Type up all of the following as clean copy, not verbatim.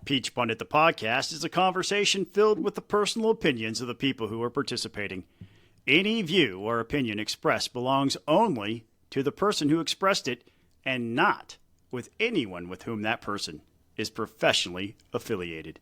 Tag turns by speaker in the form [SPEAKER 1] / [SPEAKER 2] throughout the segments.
[SPEAKER 1] Peach Pundit, the podcast, is a conversation filled with the personal opinions of the people who are participating. Any view or opinion expressed belongs only to the person who expressed it and not with anyone with whom that person is professionally affiliated.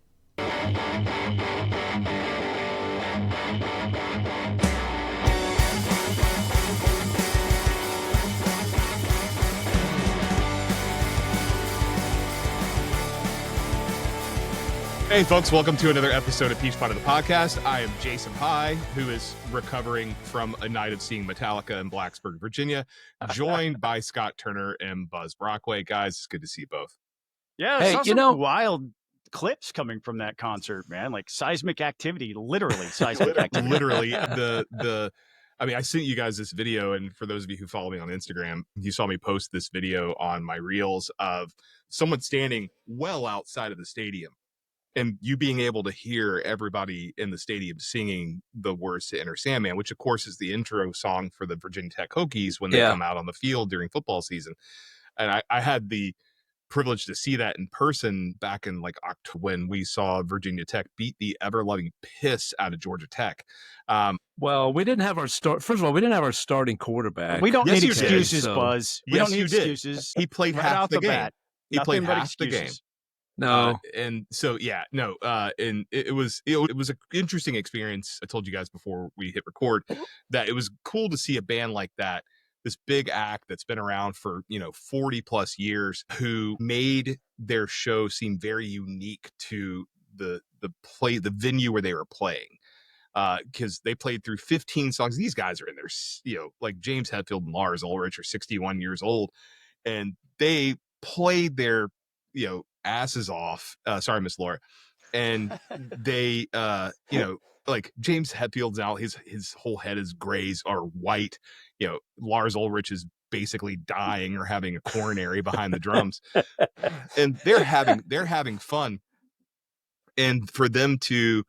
[SPEAKER 2] Hey folks, welcome to another episode of Peach Pundit, the podcast. I am Jason Pye, who is recovering from a night of seeing Metallica in Blacksburg, Virginia, joined by Scot Turner and Buzz Brockway. Guys, it's good to see you both.
[SPEAKER 1] Yeah, I saw some wild clips coming from that concert, man. Like seismic activity, literally seismic activity.
[SPEAKER 2] Literally, I mean, I sent you guys this video, and for those of you who follow me on Instagram, you saw me post this video on my reels of someone standing well outside of the stadium. And you being able to hear everybody in the stadium singing the words to Enter Sandman, which of course is the intro song for the Virginia Tech Hokies when they come out on the field during football season. And I had the privilege to see that in person back in like October when we saw Virginia Tech beat the ever-loving piss out of Georgia Tech.
[SPEAKER 3] Well, we didn't have our start. First of all, we didn't have our starting quarterback.
[SPEAKER 1] We don't
[SPEAKER 2] Yes,
[SPEAKER 1] need
[SPEAKER 2] you did.
[SPEAKER 1] excuses, Buzz. We
[SPEAKER 2] Yes,
[SPEAKER 1] don't need
[SPEAKER 2] you did.
[SPEAKER 1] excuses.
[SPEAKER 2] He played
[SPEAKER 1] Right
[SPEAKER 2] half
[SPEAKER 1] out
[SPEAKER 2] the game.
[SPEAKER 1] bat.
[SPEAKER 2] He played
[SPEAKER 1] Nothing but
[SPEAKER 2] half the game.
[SPEAKER 1] excuses.
[SPEAKER 3] No.
[SPEAKER 2] And so, and it was an interesting experience. I told you guys before we hit record that it was cool to see a band like that, this big act that's been around for, 40 plus years, who made their show seem very unique to the venue where they were playing. Because they played through 15 songs. These guys are in their, like James Hetfield and Lars Ulrich are 61 years old, and they played their, asses off. Sorry, Miss Laura. And they, like James Hetfield's out, his whole head is grays or white. Lars Ulrich is basically dying or having a coronary behind the drums, and they're having fun. And for them to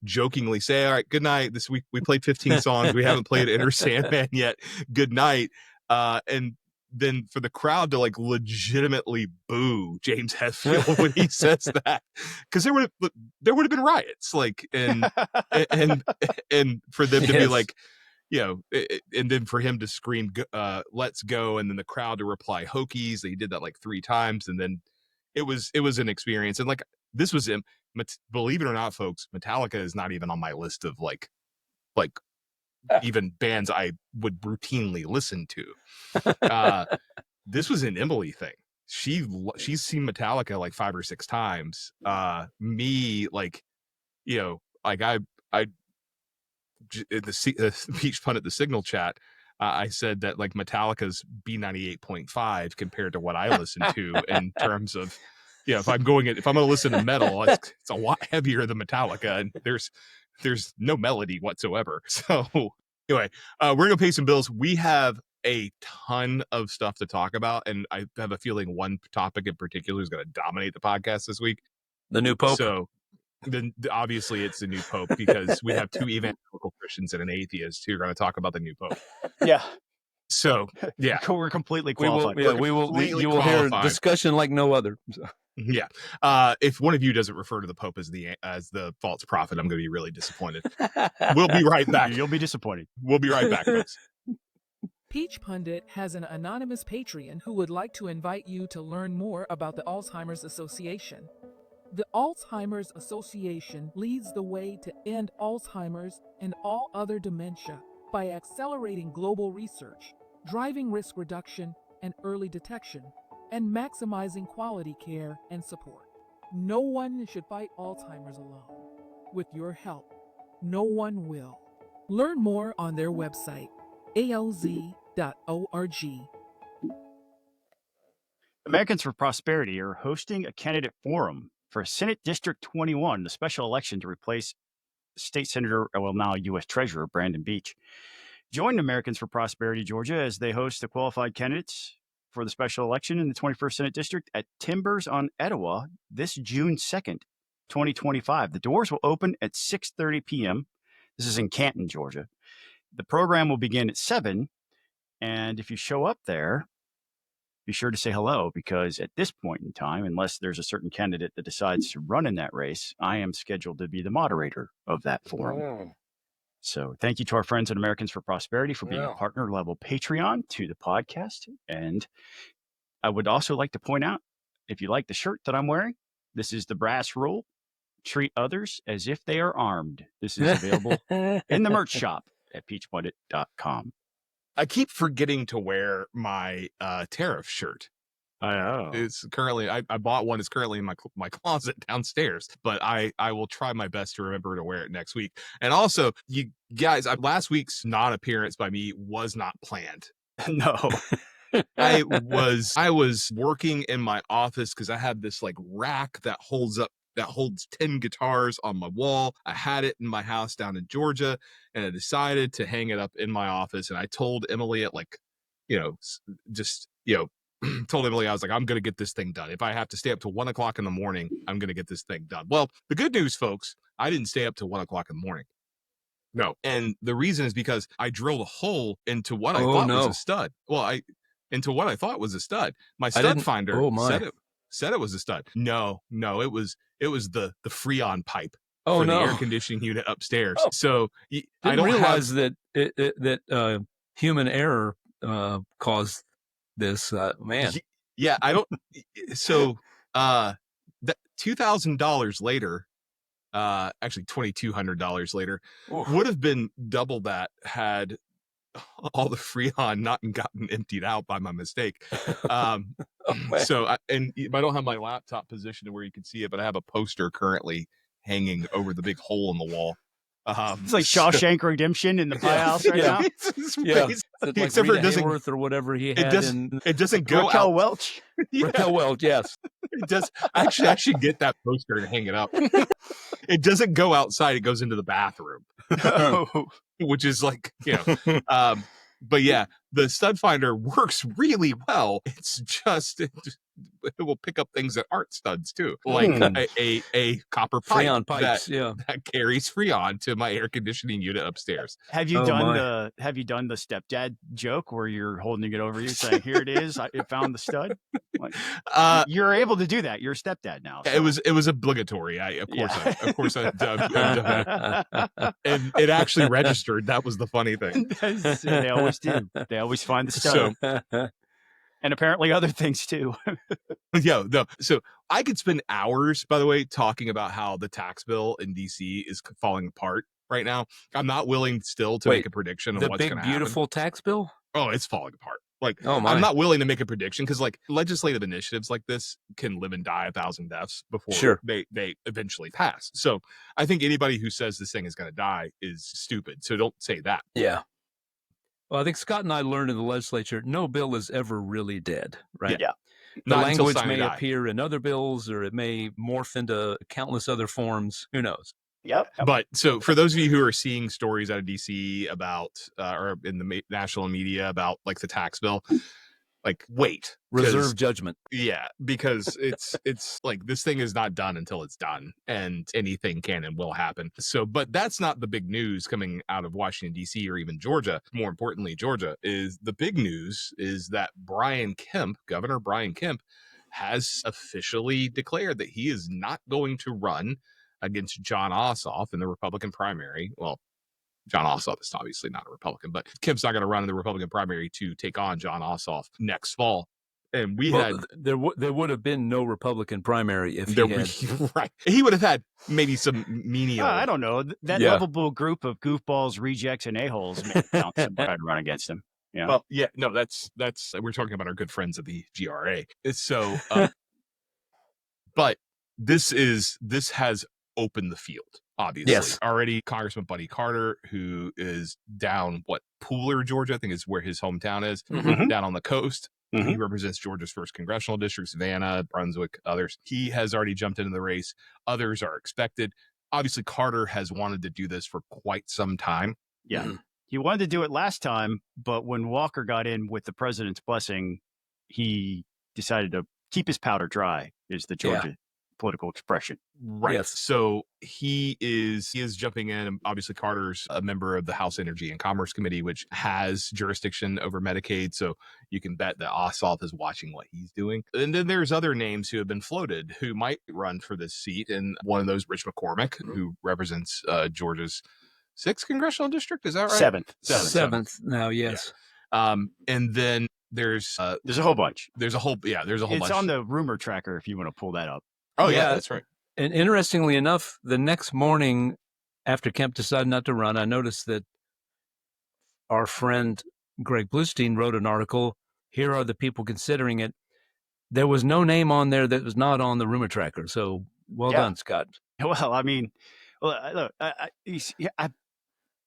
[SPEAKER 2] jokingly say, all right, good night. This week we played 15 songs. We haven't played Enter Sandman yet. Good night. And then for the crowd to like legitimately boo James Hetfield when he says that, because there would have been riots, like, and for them to be like, and then for him to scream, let's go. And then the crowd to reply Hokies. He did that like 3 times. And then it was an experience. And like, this was him. Believe it or not, folks, Metallica is not even on my list of like even bands I would routinely listen to. This was an Emily thing. She's seen Metallica like 5 or 6 times. Me, like, like the Peach Pundit, the Signal chat, I said that like Metallica's B98.5 compared to what I listen to in terms of, if I'm going to listen to metal, it's a lot heavier than Metallica, and there's no melody whatsoever. So anyway, we're going to pay some bills. We have a ton of stuff to talk about, and I have a feeling one topic in particular is going to dominate the podcast this week.
[SPEAKER 3] The new Pope.
[SPEAKER 2] So then obviously it's the new Pope, because we have 2 evangelical Christians and an atheist who are going to talk about the new Pope.
[SPEAKER 1] Yeah.
[SPEAKER 2] So yeah,
[SPEAKER 1] we're completely qualified.
[SPEAKER 3] You will hear a discussion like no other. So.
[SPEAKER 2] Yeah. If one of you doesn't refer to the Pope as the false prophet, I'm going to be really disappointed. We'll be right back.
[SPEAKER 1] You'll be disappointed.
[SPEAKER 2] We'll be right back, folks.
[SPEAKER 4] Peach Pundit has an anonymous Patreon who would like to invite you to learn more about the Alzheimer's Association. The Alzheimer's Association leads the way to end Alzheimer's and all other dementia by accelerating global research, driving risk reduction and early detection, and maximizing quality care and support. No one should fight Alzheimer's alone. With your help, no one will. Learn more on their website, alz.org.
[SPEAKER 1] Americans for Prosperity are hosting a candidate forum for Senate District 21, the special election to replace State Senator, now U.S. Treasurer, Brandon Beach. Join Americans for Prosperity Georgia as they host the qualified candidates for the special election in the 21st Senate District at Timbers on Etowah this June 2nd, 2025. The doors will open at 6:30 p.m. This is in Canton, Georgia. The program will begin at 7, and if you show up there, be sure to say hello, because at this point in time, unless there's a certain candidate that decides to run in that race, I am scheduled to be the moderator of that forum. So thank you to our friends at Americans for Prosperity for being a partner level Patreon to the podcast. And I would also like to point out, if you like the shirt that I'm wearing, this is the brass rule. Treat others as if they are armed. This is available in the merch shop at peachpundit.com.
[SPEAKER 2] I keep forgetting to wear my tariff shirt.
[SPEAKER 3] I know.
[SPEAKER 2] It's currently, I bought one. It's currently in my closet downstairs, but I will try my best to remember to wear it next week. And also, you guys, last week's non-appearance by me was not planned.
[SPEAKER 1] No.
[SPEAKER 2] I was working in my office because I have this like rack that holds 10 guitars on my wall. I had it in my house down in Georgia, and I decided to hang it up in my office. And I told Emily at told Emily, I was like, I'm going to get this thing done. If I have to stay up to 1 o'clock in the morning, I'm going to get this thing done. Well, the good news, folks, I didn't stay up to 1 o'clock in the morning. No. And the reason is because I drilled a hole into what I thought was a stud. Well, into what I thought was a stud. My stud finder said it was a stud. No, it was the Freon pipe for the air conditioning unit upstairs. Oh. So I don't
[SPEAKER 3] realize that human error caused this, man.
[SPEAKER 2] Yeah, I don't. So that $2,000 later, actually $2,200 later, would have been double that had all the Freon not gotten emptied out by my mistake. So I don't have my laptop positioned where you can see it, but I have a poster currently hanging over the big hole in the wall.
[SPEAKER 1] It's like Shawshank Redemption in the Pie House right now.
[SPEAKER 3] Like
[SPEAKER 2] except for it doesn't,
[SPEAKER 3] or whatever he had.
[SPEAKER 2] It doesn't go
[SPEAKER 1] Raquel
[SPEAKER 2] out.
[SPEAKER 1] Welch.
[SPEAKER 3] Raquel Welch, yes.
[SPEAKER 2] It does. Actually, I should get that poster and hang it up. It doesn't go outside. It goes into the bathroom, which is like, but yeah, the stud finder works really well. It's just, it will pick up things that aren't studs too, like a copper pipe
[SPEAKER 3] Freon pipes,
[SPEAKER 2] that carries Freon to my air conditioning unit upstairs.
[SPEAKER 1] Have you done the stepdad joke where you're holding it over you saying, "Here it is, it found the stud"? Like, you're able to do that. You're a stepdad now. So.
[SPEAKER 2] It was obligatory. Of course I've done it. And it actually registered. That was the funny thing.
[SPEAKER 1] They always do. They always find the stud. And apparently other things too.
[SPEAKER 2] So I could spend hours, by the way, talking about how the tax bill in DC is falling apart right now. I'm not willing still to make a prediction of what's going to happen.
[SPEAKER 3] The big, beautiful tax bill?
[SPEAKER 2] Oh, it's falling apart. I'm not willing to make a prediction because legislative initiatives like this can live and die 1,000 deaths before they eventually pass. So I think anybody who says this thing is going to die is stupid. So don't say that.
[SPEAKER 3] Yeah. Well, I think Scott and I learned in the legislature, no bill is ever really dead, right?
[SPEAKER 1] Yeah.
[SPEAKER 3] The language may appear in other bills, or it may morph into countless other forms. Who knows?
[SPEAKER 1] Yep.
[SPEAKER 2] But so for those of you who are seeing stories out of DC about, or in the national media about like the tax bill, wait,
[SPEAKER 3] reserve judgment.
[SPEAKER 2] Yeah, because it's like this thing is not done until it's done, and anything can and will happen. So, but that's not the big news coming out of Washington D.C. or even Georgia. More importantly, Georgia is the big news is that Governor Brian Kemp, has officially declared that he is not going to run against Jon Ossoff in the Republican primary. Well, Jon Ossoff is obviously not a Republican, but Kemp's not going to run in the Republican primary to take on Jon Ossoff next fall. And
[SPEAKER 3] there would have been no Republican primary if he had.
[SPEAKER 2] Right. He would have had maybe some menial.
[SPEAKER 1] I don't know. That lovable group of goofballs, rejects, and a-holes may found somebody to run against him. Yeah.
[SPEAKER 2] Well, yeah, no, that's we're talking about our good friends at the GRA. So, but this has opened the field. Obviously,
[SPEAKER 3] yes.
[SPEAKER 2] Already Congressman Buddy Carter, who is down Pooler, Georgia, I think is where his hometown is, down on the coast. He represents Georgia's 1st congressional district, Savannah, Brunswick, others. He has already jumped into the race. Others are expected. Obviously, Carter has wanted to do this for quite some time.
[SPEAKER 1] Yeah. He wanted to do it last time, but when Walker got in with the president's blessing, he decided to keep his powder dry, is the Georgia political expression.
[SPEAKER 2] Right.
[SPEAKER 3] Yes.
[SPEAKER 2] So he is jumping in. Obviously, Carter's a member of the House Energy and Commerce Committee, which has jurisdiction over Medicaid. So you can bet that Ossoff is watching what he's doing. And then there's other names who have been floated who might run for this seat. And one of those, Rich McCormick, who represents Georgia's 6th congressional district. Is that right?
[SPEAKER 3] Seventh now, yes.
[SPEAKER 2] Yeah. And then there's
[SPEAKER 1] a whole bunch.
[SPEAKER 2] There's a whole bunch.
[SPEAKER 1] It's on the rumor tracker if you want to pull that up.
[SPEAKER 2] Oh, yeah, that's right.
[SPEAKER 3] And interestingly enough, the next morning after Kemp decided not to run, I noticed that our friend Greg Bluestein wrote an article. Here are the people considering it. There was no name on there that was not on the rumor tracker. So well done, Scott.
[SPEAKER 1] Well, I mean, look,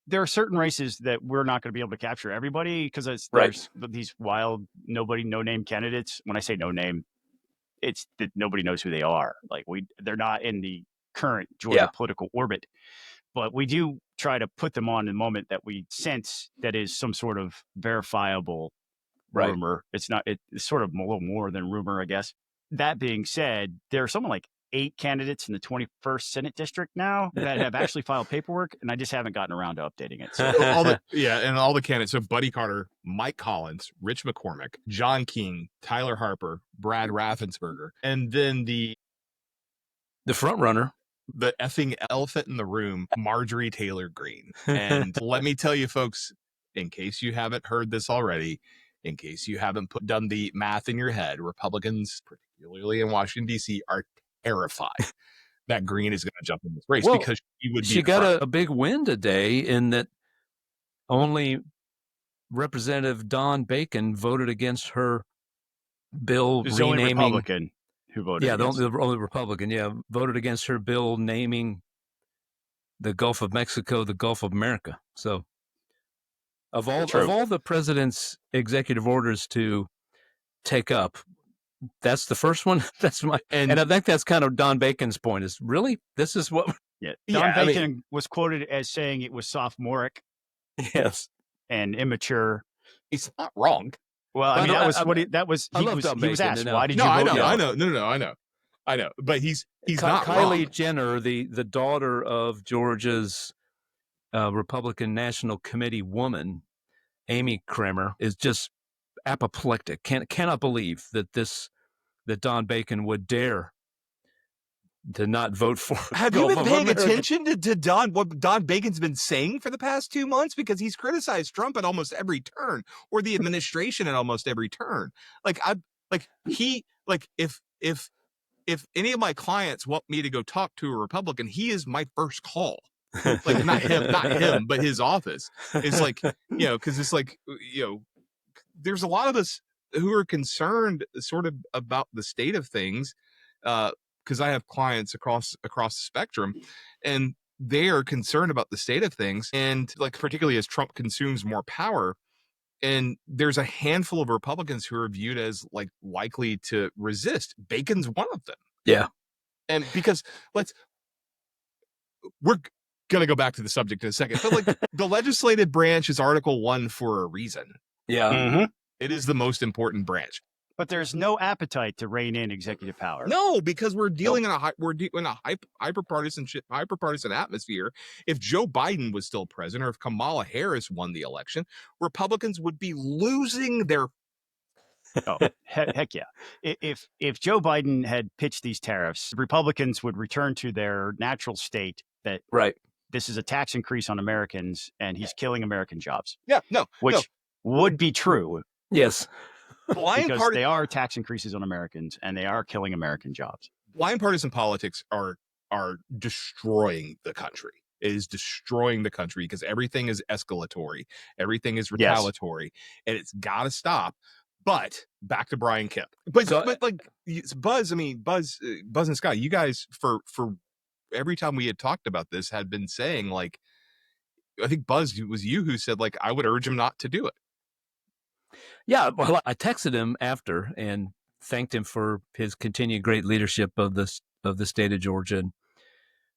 [SPEAKER 1] there are certain races that we're not going to be able to capture everybody because there's these wild, no-name candidates. When I say no name, it's that nobody knows who they are. Like they're not in the current Georgia political orbit, but we do try to put them on the moment that we sense that is some sort of verifiable rumor. It's sort of a little more than rumor, I guess. That being said, there are something like 8 candidates in the 21st Senate District now that have actually filed paperwork, and I just haven't gotten around to updating it. So.
[SPEAKER 2] all the candidates. So Buddy Carter, Mike Collins, Rich McCormick, John King, Tyler Harper, Brad Raffensperger, and then the
[SPEAKER 3] front runner,
[SPEAKER 2] the effing elephant in the room, Marjorie Taylor Greene. And let me tell you, folks, in case you haven't heard this already, in case you haven't done the math in your head, Republicans, particularly in Washington, D.C., are terrified that Greene is going to jump in this race because she
[SPEAKER 3] got a big win today in that only Representative Don Bacon voted against her bill
[SPEAKER 1] renaming.
[SPEAKER 3] The only
[SPEAKER 1] Republican who voted.
[SPEAKER 3] Yeah, the only Republican. Voted against her bill naming the Gulf of Mexico the Gulf of America. So, of all the president's executive orders to take up, that's the first one. And I think that's kind of Don Bacon's point is really, this is what.
[SPEAKER 1] Don Bacon was quoted as saying it was sophomoric.
[SPEAKER 3] Yes.
[SPEAKER 1] And immature.
[SPEAKER 2] He's not wrong.
[SPEAKER 1] Well, I mean, he was asked, why did you vote?
[SPEAKER 2] I know. But he's not
[SPEAKER 3] Kylie
[SPEAKER 2] wrong.
[SPEAKER 3] Jenner, the daughter of Georgia's Republican National Committee woman, Amy Kramer, is just apoplectic. Cannot believe that Don Bacon would dare to not vote for.
[SPEAKER 2] Have you been paying attention to what Don Bacon's been saying for the past 2 months? Because he's criticized Trump at almost every turn, or the administration at almost every turn. If any of my clients want me to go talk to a Republican, he is my first call. Like not him, but his office. It's like, because it's like, there's a lot of us who are concerned sort of about the state of things, because I have clients across the spectrum, and they are concerned about the state of things, and like particularly as Trump consumes more power, and there's a handful of Republicans who are viewed as like likely to resist. Bacon's one of them.
[SPEAKER 3] Yeah,
[SPEAKER 2] and because we're gonna go back to the subject in a second, but like the legislative branch is Article 1 for a reason.
[SPEAKER 3] Yeah.
[SPEAKER 1] Mm-hmm.
[SPEAKER 2] It is the most important branch.
[SPEAKER 1] But there's no appetite to rein in executive power.
[SPEAKER 2] No, because we're dealing in a hyper-partisan atmosphere. If Joe Biden was still president, or if Kamala Harris won the election, Republicans would be losing their.
[SPEAKER 1] Oh, heck yeah! If Joe Biden had pitched these tariffs, Republicans would return to their natural state that this is a tax increase on Americans and he's killing American jobs. Which would be true.
[SPEAKER 3] Yes.
[SPEAKER 1] Because they are tax increases on Americans and they are killing American jobs.
[SPEAKER 2] Blind partisan politics are destroying the country. It is destroying the country because everything is escalatory. Everything is retaliatory. And it's got to stop. But back to Brian Kemp. But like Buzz and Scott, you guys for every time we had talked about this had been saying, like, I think Buzz, it was you who said, like, I would urge him not to do it.
[SPEAKER 3] Yeah, well, I texted him after and thanked him for his continued great leadership of the state of Georgia, and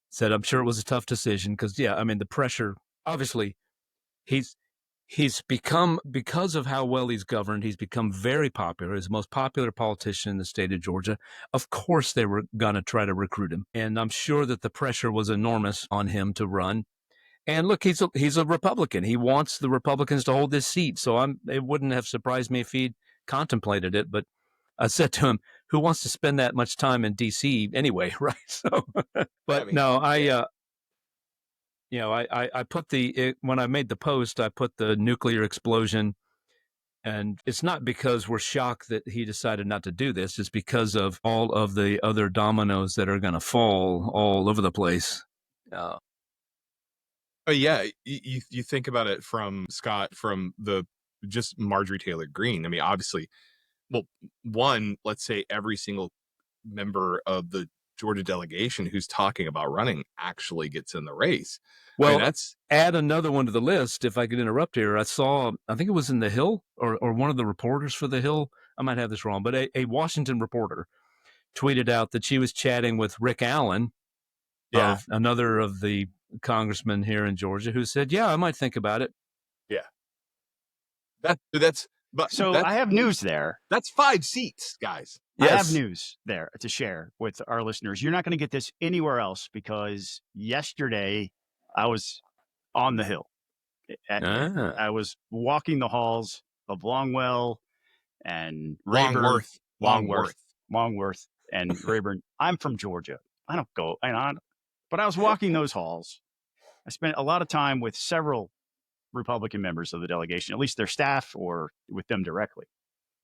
[SPEAKER 3] said I'm sure it was a tough decision because, the pressure, obviously, he's He's become, because of how well he's governed, he's become very popular. He's the most popular politician in the state of Georgia. Of course, they were going to try to recruit him. And I'm sure that the pressure was enormous on him to run. And look, he's a Republican. He wants the Republicans to hold this seat. So it wouldn't have surprised me if he'd contemplated it. But I said to him, who wants to spend that much time in D.C. anyway, right? So, but no, I put when I made the post, I put the nuclear explosion, and it's not because we're shocked that he decided not to do this. It's because of all of the other dominoes that are going to fall all over the place.
[SPEAKER 2] Oh yeah, you think about it from Scott, from just Marjorie Taylor Greene. I mean, obviously, well, one, let's say every single member of the Georgia delegation who's talking about running actually gets in the race.
[SPEAKER 3] Well,
[SPEAKER 2] I mean,
[SPEAKER 3] add another one to the list, if I could interrupt here. I think it was in The Hill, or one of the reporters for The Hill. I might have this wrong, but a Washington reporter tweeted out that she was chatting with Rick Allen, another of the congressmen here in Georgia, who said, yeah, I might think about it.
[SPEAKER 2] Yeah.
[SPEAKER 1] I have news there.
[SPEAKER 2] That's 5 seats, guys.
[SPEAKER 1] Yes. I have news there to share with our listeners. You're not going to get this anywhere else, because yesterday I was on the Hill. I was walking the halls of Longwell and Rayburn. Longworth and Rayburn. I'm from Georgia. I don't go, but I was walking those halls. I spent a lot of time with several Republican members of the delegation, at least their staff or with them directly,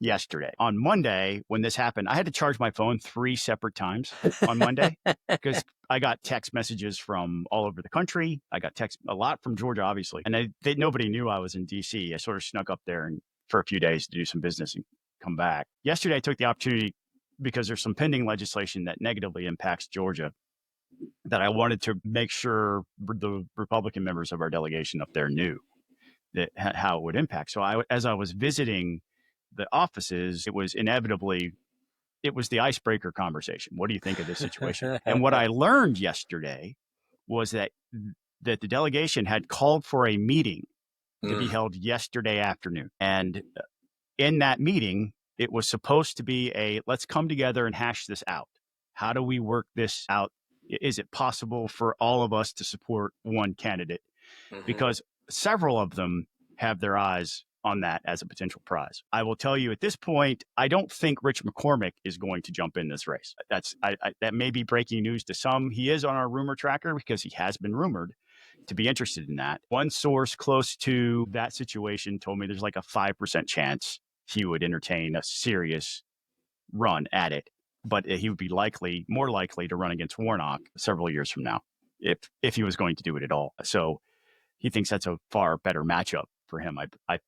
[SPEAKER 1] yesterday. On Monday, when this happened, I had to charge my phone 3 separate times on Monday because I got text messages from all over the country. I got text a lot from Georgia, obviously. And nobody knew I was in D.C. I sort of snuck up there for a few days to do some business and come back. Yesterday, I took the opportunity, because there's some pending legislation that negatively impacts Georgia, that I wanted to make sure the Republican members of our delegation up there knew how it would impact. So as I was visiting the offices, it was the icebreaker conversation. What do you think of this situation? And what I learned yesterday was that the delegation had called for a meeting to be held yesterday afternoon. And in that meeting, it was supposed to be let's come together and hash this out. How do we work this out? Is it possible for all of us to support one candidate? Because several of them have their eyes on that as a potential prize. I will tell you at this point, I don't think Rich McCormick is going to jump in this race. That may be breaking news to some. He is on our rumor tracker because he has been rumored to be interested in that. One source close to that situation told me there's like a 5% chance he would entertain a serious run at it, but he would be more likely to run against Warnock several years from now if he was going to do it at all. So he thinks that's a far better matchup for him,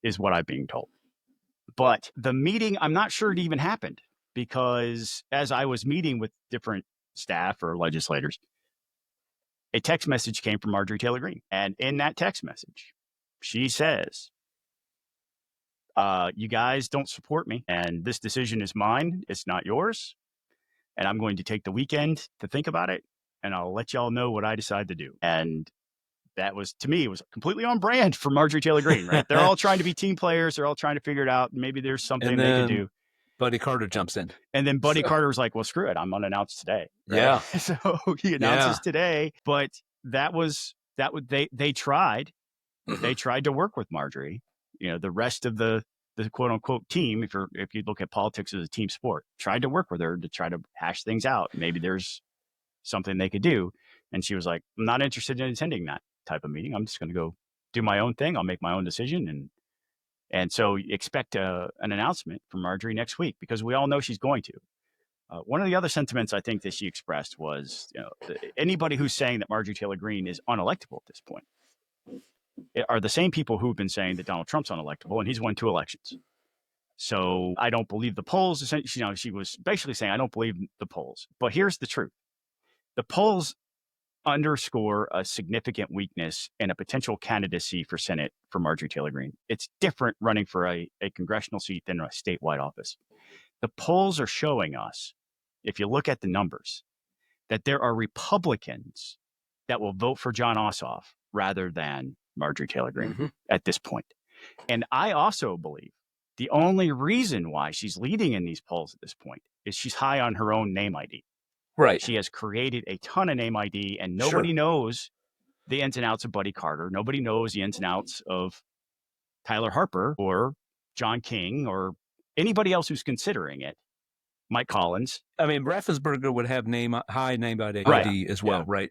[SPEAKER 1] is what I'm being told. But the meeting, I'm not sure it even happened, because as I was meeting with different staff or legislators, a text message came from Marjorie Taylor Greene. And in that text message, she says, you guys don't support me, and this decision is mine. It's not yours. And I'm going to take the weekend to think about it, and I'll let y'all know what I decide to do. And that was, to me, it was completely on brand for Marjorie Taylor Greene, right? They're all trying to be team players. They're all trying to figure it out. Maybe there's something they could do.
[SPEAKER 3] Buddy Carter jumps in.
[SPEAKER 1] And then Buddy Carter was like, well, screw it. I'm unannounced today. Right?
[SPEAKER 3] Yeah.
[SPEAKER 1] So he announces today. But they tried. They tried to work with Marjorie. The rest of the quote unquote team, if you look at politics as a team sport, tried to work with her to try to hash things out. Maybe there's something they could do. And she was like, I'm not interested in attending that type of meeting. I'm just going to go do my own thing. I'll make my own decision. And so expect an announcement from Marjorie next week, because we all know she's going to. One of the other sentiments I think that she expressed was, anybody who's saying that Marjorie Taylor Greene is unelectable at this point are the same people who've been saying that Donald Trump's unelectable, and he's won 2 elections. So I don't believe the polls. She was basically saying, I don't believe the polls. But here's the truth. The polls underscore a significant weakness in a potential candidacy for Senate for Marjorie Taylor Greene. It's different running for a congressional seat than a statewide office. The polls are showing us, if you look at the numbers, that there are Republicans that will vote for Jon Ossoff rather than Marjorie Taylor Greene at this point. And I also believe the only reason why she's leading in these polls at this point is she's high on her own name ID.
[SPEAKER 3] Right.
[SPEAKER 1] She has created a ton of name ID, and nobody knows the ins and outs of Buddy Carter. Nobody knows the ins and outs of Tyler Harper or John King or anybody else who's considering it. Mike Collins.
[SPEAKER 3] I mean, Raffensperger would have high name ID
[SPEAKER 1] Right.
[SPEAKER 3] as well,
[SPEAKER 1] Yeah.
[SPEAKER 3] right?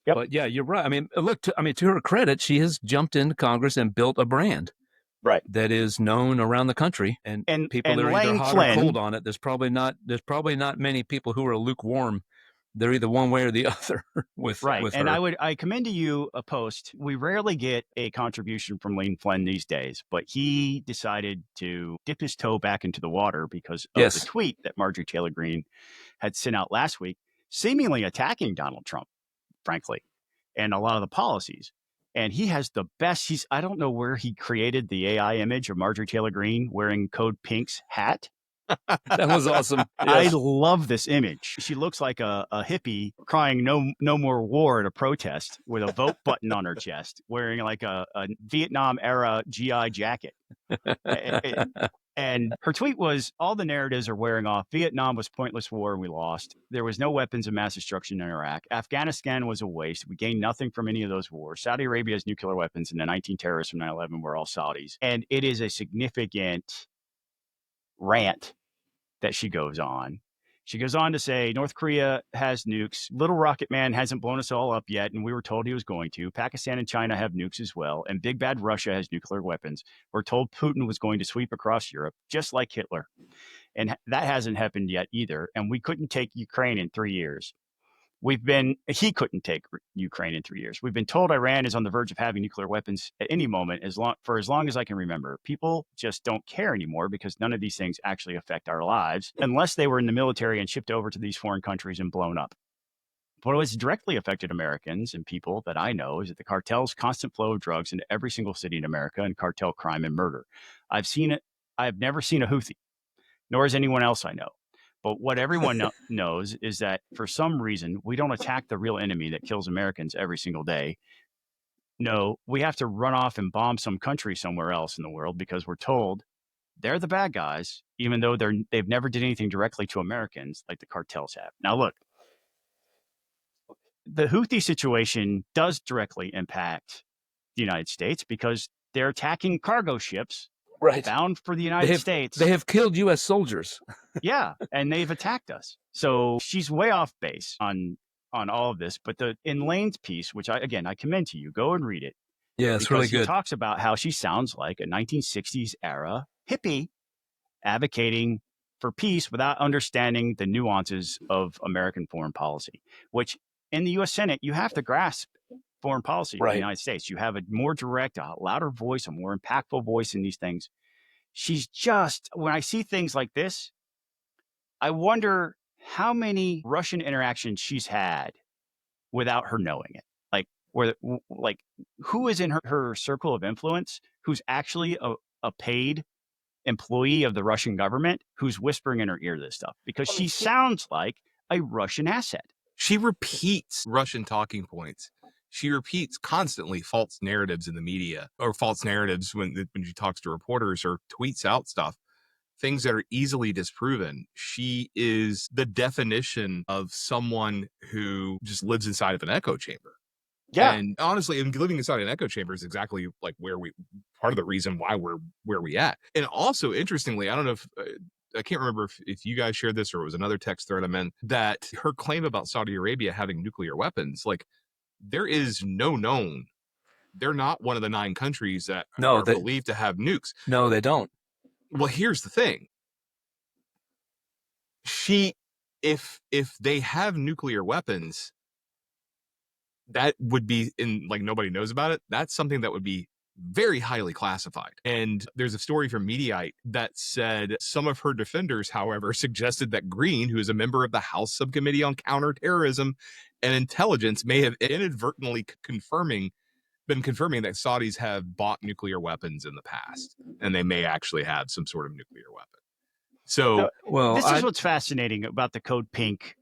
[SPEAKER 1] Yep.
[SPEAKER 3] But yeah, you're right. I mean, look, to her credit, she has jumped into Congress and built a brand,
[SPEAKER 1] right,
[SPEAKER 3] that is known around the country, and people
[SPEAKER 1] and
[SPEAKER 3] are
[SPEAKER 1] Lane
[SPEAKER 3] either hot
[SPEAKER 1] Flynn,
[SPEAKER 3] or cold on it. There's probably not many people who are lukewarm. They're either one way or the other with
[SPEAKER 1] right.
[SPEAKER 3] with
[SPEAKER 1] and
[SPEAKER 3] her.
[SPEAKER 1] I commend to you a post. We rarely get a contribution from Lane Flynn these days, but he decided to dip his toe back into the water because of the tweet that Marjorie Taylor Greene had sent out last week, seemingly attacking Donald Trump, frankly, and a lot of the policies. And he has the best. I don't know where he created the AI image of Marjorie Taylor Greene wearing Code Pink's hat.
[SPEAKER 3] That was awesome.
[SPEAKER 1] Yes. I love this image. She looks like a hippie crying no more war at a protest with a vote button on her chest, wearing like a Vietnam era GI jacket. And her tweet was, all the narratives are wearing off. Vietnam was pointless war and we lost. There was no weapons of mass destruction in Iraq. Afghanistan was a waste. We gained nothing from any of those wars. Saudi Arabia has nuclear weapons, and the 19 terrorists from 9/11 were all Saudis. And it is a significant rant that she goes on. She goes on to say, North Korea has nukes. Little Rocket Man hasn't blown us all up yet, and we were told he was going to. Pakistan and China have nukes as well, and Big Bad Russia has nuclear weapons. We're told Putin was going to sweep across Europe, just like Hitler. And that hasn't happened yet either, and we couldn't take Ukraine in 3 years. He couldn't take Ukraine in 3 years. We've been told Iran is on the verge of having nuclear weapons at any moment, for as long as I can remember. People just don't care anymore because none of these things actually affect our lives unless they were in the military and shipped over to these foreign countries and blown up. But what's directly affected Americans and people that I know is that the cartel's constant flow of drugs into every single city in America and cartel crime and murder. I've seen it. I've never seen a Houthi, nor has anyone else I know. But what everyone knows is that for some reason, we don't attack the real enemy that kills Americans every single day. No, we have to run off and bomb some country somewhere else in the world because we're told they're the bad guys, even though they've never did anything directly to Americans like the cartels have. Now, look, the Houthi situation does directly impact the United States because they're attacking cargo ships bound for the United States.
[SPEAKER 3] They have killed U.S. soldiers.
[SPEAKER 1] Yeah, and they've attacked us. So she's way off base on all of this. But in Lane's piece, which I commend to you, go and read it.
[SPEAKER 3] Yeah, it's really good.
[SPEAKER 1] He talks about how she sounds like a 1960s era hippie advocating for peace without understanding the nuances of American foreign policy, which in the U.S. Senate, you have to grasp foreign policy in the United States. You have a more direct, a louder voice, a more impactful voice in these things. She's just, when I see things like this, I wonder how many Russian interactions she's had without her knowing it. Like who is in her circle of influence who's actually a paid employee of the Russian government who's whispering in her ear this stuff? Because she sounds like a Russian asset.
[SPEAKER 2] She repeats Russian talking points. She repeats constantly false narratives in the media, or false narratives when she talks to reporters or tweets out stuff, things that are easily disproven. She is the definition of someone who just lives inside of an echo chamber.
[SPEAKER 1] Yeah.
[SPEAKER 2] And honestly, living inside an echo chamber is exactly like part of the reason why we're where we at. And also, interestingly, I don't know if I can't remember if you guys shared this or it was another text thread I'm in, that her claim about Saudi Arabia having nuclear weapons, like, there is no known. They're not one of the 9 countries that are believed to have nukes.
[SPEAKER 3] No, they don't.
[SPEAKER 2] Well, here's the thing. If they have nuclear weapons, that would be nobody knows about it. That's something that would be very highly classified. And there's a story from Mediaite that said some of her defenders, however, suggested that Greene, who is a member of the House Subcommittee on Counterterrorism and Intelligence, may have inadvertently been confirming that Saudis have bought nuclear weapons in the past, and they may actually have some sort of nuclear weapon. So,
[SPEAKER 1] this is what's fascinating about the Code Pink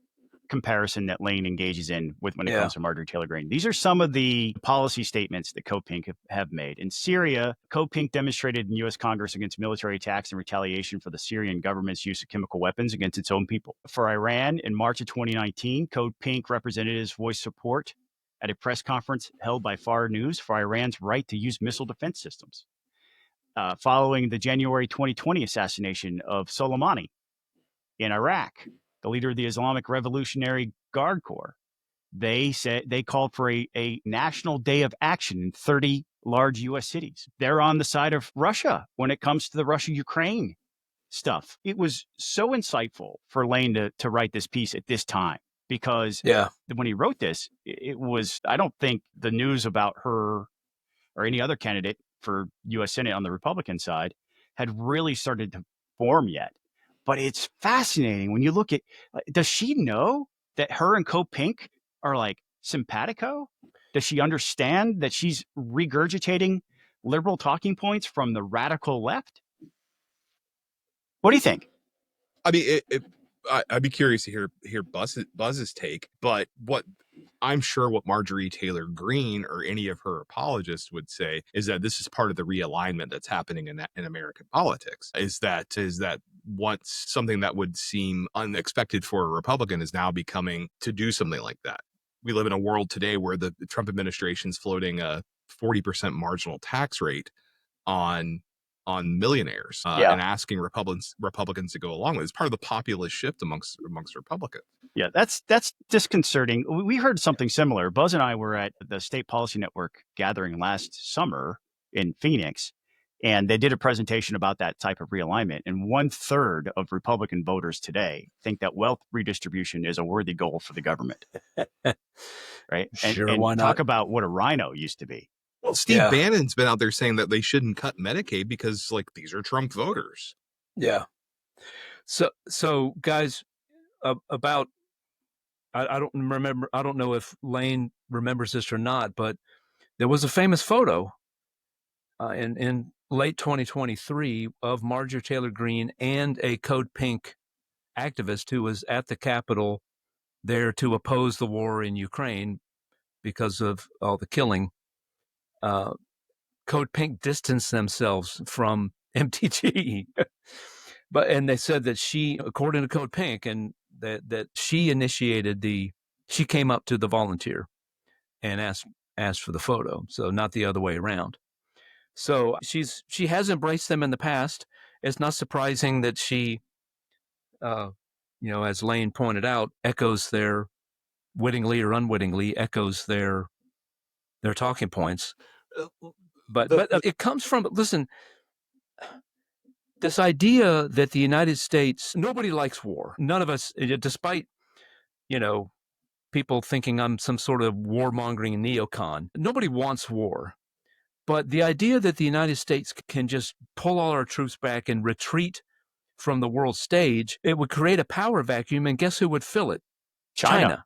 [SPEAKER 1] comparison that Lane engages in when it comes to Marjorie Taylor Greene. These are some of the policy statements that Code-Pink have made. In Syria, Code-Pink demonstrated in U.S. Congress against military attacks and retaliation for the Syrian government's use of chemical weapons against its own people. For Iran, in March of 2019, Code-Pink representatives voiced support at a press conference held by FAR News for Iran's right to use missile defense systems. Following the January 2020 assassination of Soleimani in Iraq, the leader of the Islamic Revolutionary Guard Corps, they called for a national day of action in 30 large U.S. cities. They're on the side of Russia when it comes to the Russia-Ukraine stuff. It was so insightful for Lane to write this piece at this time, because when he wrote this, it was, I don't think the news about her or any other candidate for U.S. Senate on the Republican side had really started to form yet. But it's fascinating when you look at, does she know that her and Code-Pink are like simpatico? Does she understand that she's regurgitating liberal talking points from the radical left? What do you think?
[SPEAKER 2] I mean, I'd be curious to hear Buzz's take, but I'm sure what Marjorie Taylor Greene or any of her apologists would say is that this is part of the realignment that's happening in American politics. Is that once something that would seem unexpected for a Republican is now becoming to do something like that. We live in a world today where the Trump administration's floating a 40% marginal tax rate on millionaires and asking Republicans to go along with it. It's part of the populist shift amongst Republicans. Yeah,
[SPEAKER 1] that's disconcerting. We heard something similar. Buzz and I were at the State Policy Network gathering last summer in Phoenix, and they did a presentation about that type of realignment. And 1/3 of Republican voters today think that wealth redistribution is a worthy goal for the government. Right?
[SPEAKER 3] Sure,
[SPEAKER 1] and
[SPEAKER 3] why not?
[SPEAKER 1] Talk about what a rhino used to be.
[SPEAKER 2] Well, Steve Bannon's been out there saying that they shouldn't cut Medicaid because, like, these are Trump voters.
[SPEAKER 3] Yeah. So guys, about I don't remember. I don't know if Lane remembers this or not, but there was a famous photo in late 2023 of Marjorie Taylor Greene and a Code-Pink activist who was at the Capitol there to oppose the war in Ukraine because of all the killing. Code-Pink distanced themselves from MTG, and they said that she, according to Code-Pink, and that she initiated she came up to the volunteer and asked for the photo, so not the other way around. So she has embraced them in the past. It's not surprising that she, as Lane pointed out, echoes wittingly or unwittingly echoes their talking points. But it comes from, listen, this idea that the United States, nobody likes war. None of us, despite, people thinking I'm some sort of warmongering neocon. Nobody wants war. But the idea that the United States can just pull all our troops back and retreat from the world stage, it would create a power vacuum, and guess who would fill it? China.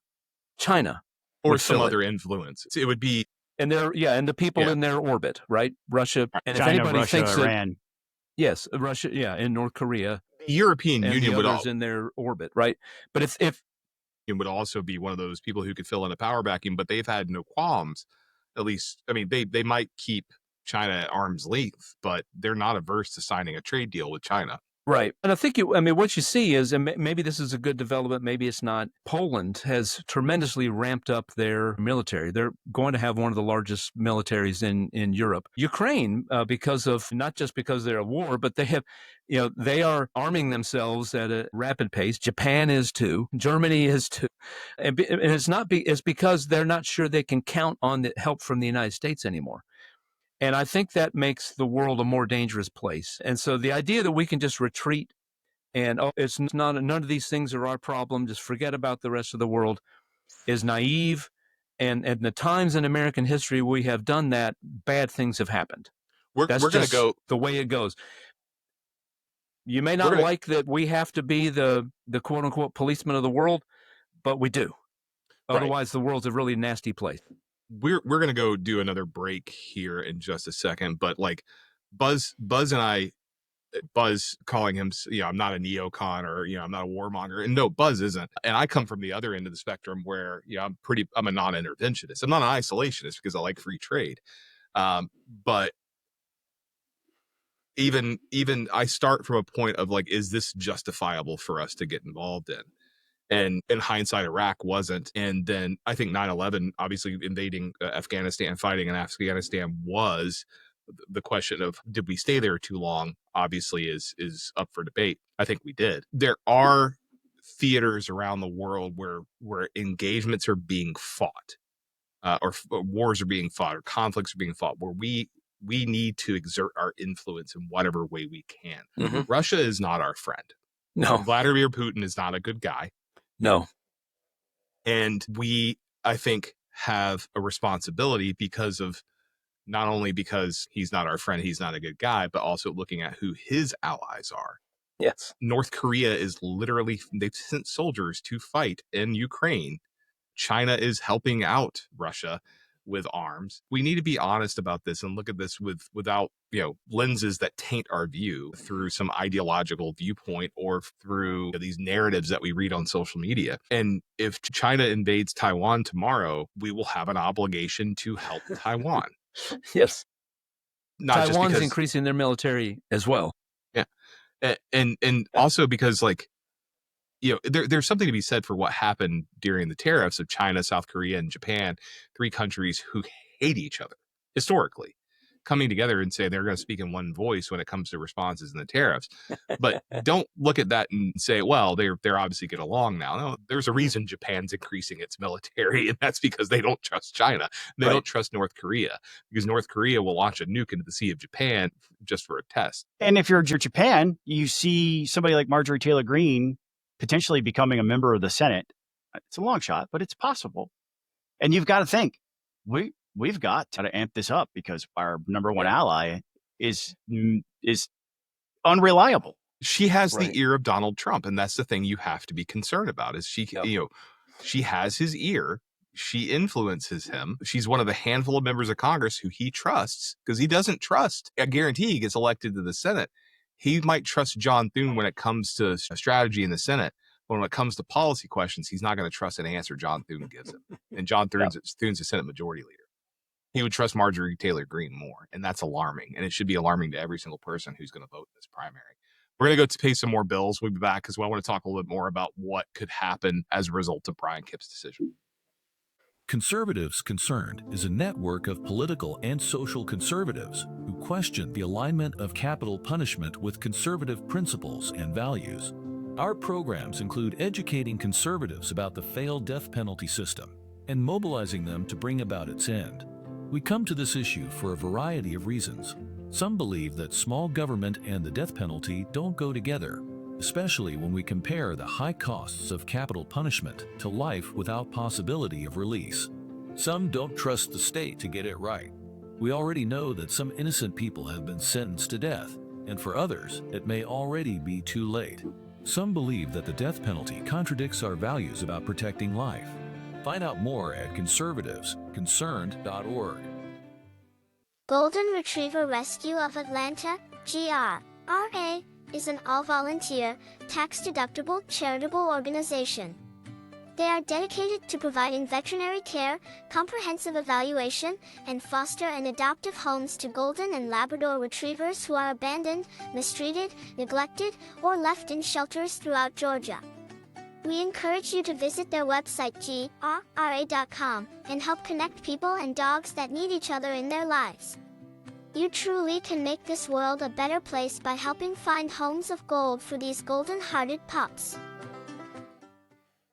[SPEAKER 2] Or some other influence. It would be...
[SPEAKER 3] And and the people in their orbit, right? Russia. And
[SPEAKER 1] China,
[SPEAKER 3] if anybody
[SPEAKER 1] Russia,
[SPEAKER 3] thinks
[SPEAKER 1] Iran.
[SPEAKER 3] Yes, Russia, and North Korea.
[SPEAKER 2] The European Union would
[SPEAKER 3] in their orbit, right? But if
[SPEAKER 2] it would also be one of those people who could fill in a power vacuum, but they've had no qualms. At least, I mean, they might keep China at arm's length, but they're not averse to signing a trade deal with China.
[SPEAKER 3] Right. And I think, what you see is, and maybe this is a good development, maybe it's not, Poland has tremendously ramped up their military. They're going to have one of the largest militaries in Europe. Ukraine, not just because they're at war, but they have, they are arming themselves at a rapid pace. Japan is too. Germany is too. And it's because they're not sure they can count on the help from the United States anymore. And I think that makes the world a more dangerous place. And so the idea that we can just retreat and it's not, none of these things are our problem, just forget about the rest of the world, is naive. And the times in American history we have done that, bad things have happened.
[SPEAKER 2] We're going to go
[SPEAKER 3] the way it goes. You may not like that we have to be the quote unquote policeman of the world, but we do. Otherwise, the world's a really nasty place.
[SPEAKER 2] We're going to go do another break here in just a second, but like Buzz and I Buzz calling him, I'm not a neocon, or, I'm not a warmonger. And no, Buzz isn't. And I come from the other end of the spectrum where, I'm a non-interventionist. I'm not an isolationist because I like free trade. But even I start from a point of like, is this justifiable for us to get involved in? And in hindsight, Iraq wasn't. And then I think 9/11, obviously invading Afghanistan, fighting in Afghanistan, was the question of, did we stay there too long? Obviously is up for debate. I think we did. There are theaters around the world where engagements are being fought, or wars are being fought, or conflicts are being fought, where we need to exert our influence in whatever way we can.
[SPEAKER 3] Mm-hmm.
[SPEAKER 2] Russia is not our friend.
[SPEAKER 3] No.
[SPEAKER 2] Vladimir Putin is not a good guy.
[SPEAKER 3] No.
[SPEAKER 2] And we, I think, have a responsibility because of, not only because he's not our friend, he's not a good guy, but also looking at who his allies are.
[SPEAKER 3] Yes.
[SPEAKER 2] North Korea is literally, they've sent soldiers to fight in Ukraine. China is helping out Russia with arms. We need to be honest about this and look at this without, lenses that taint our view through some ideological viewpoint or through these narratives that we read on social media. And if China invades Taiwan tomorrow, we will have an obligation to help Taiwan.
[SPEAKER 3] Yes.
[SPEAKER 2] Not
[SPEAKER 3] Taiwan's
[SPEAKER 2] just because,
[SPEAKER 3] increasing their military as well.
[SPEAKER 2] Yeah. And also because, like, there's something to be said for what happened during the tariffs of China, South Korea, and Japan, 3 countries who hate each other historically, coming together and say they're going to speak in one voice when it comes to responses in the tariffs. But don't look at that and say, well, they're obviously get along now. No, there's a reason Japan's increasing its military, and that's because they don't trust China. They don't trust North Korea, because North Korea will launch a nuke into the Sea of Japan just for a test.
[SPEAKER 1] And if you're Japan, you see somebody like Marjorie Taylor Greene potentially becoming a member of the Senate. It's a long shot, but it's possible. And you've got to think, we've got to amp this up because our number one ally is unreliable.
[SPEAKER 2] She has the ear of Donald Trump, and that's the thing you have to be concerned about. Is she, she has his ear. She influences him. She's one of the handful of members of Congress who he trusts, because he doesn't trust. I guarantee he gets elected to the Senate. He might trust John Thune when it comes to strategy in the Senate. But when it comes to policy questions, he's not going to trust an answer John Thune gives him. And John Thune's a Senate Majority Leader. He would trust Marjorie Taylor Greene more, and that's alarming. And it should be alarming to every single person who's going to vote in this primary. We're going to go to pay some more bills. We'll be back as well. I want to talk a little bit more about what could happen as a result of Brian Kemp's decision.
[SPEAKER 5] Conservatives Concerned is a network of political and social conservatives who question the alignment of capital punishment with conservative principles and values. Our programs include educating conservatives about the failed death penalty system and mobilizing them to bring about its end. We come to this issue for a variety of reasons. Some believe that small government and the death penalty don't go together, especially when we compare the high costs of capital punishment to life without possibility of release. Some don't trust the state to get it right. We already know that some innocent people have been sentenced to death, and for others, it may already be too late. Some believe that the death penalty contradicts our values about protecting life. Find out more at conservativesconcerned.org.
[SPEAKER 6] Golden Retriever Rescue of Atlanta, GRRA, is an all-volunteer, tax-deductible charitable organization. They are dedicated to providing veterinary care, comprehensive evaluation, and foster and adoptive homes to Golden and Labrador Retrievers who are abandoned, mistreated, neglected, or left in shelters throughout Georgia. We encourage you to visit their website grra.com and help connect people and dogs that need each other in their lives. You truly can make this world a better place by helping find homes of gold for these golden-hearted pups.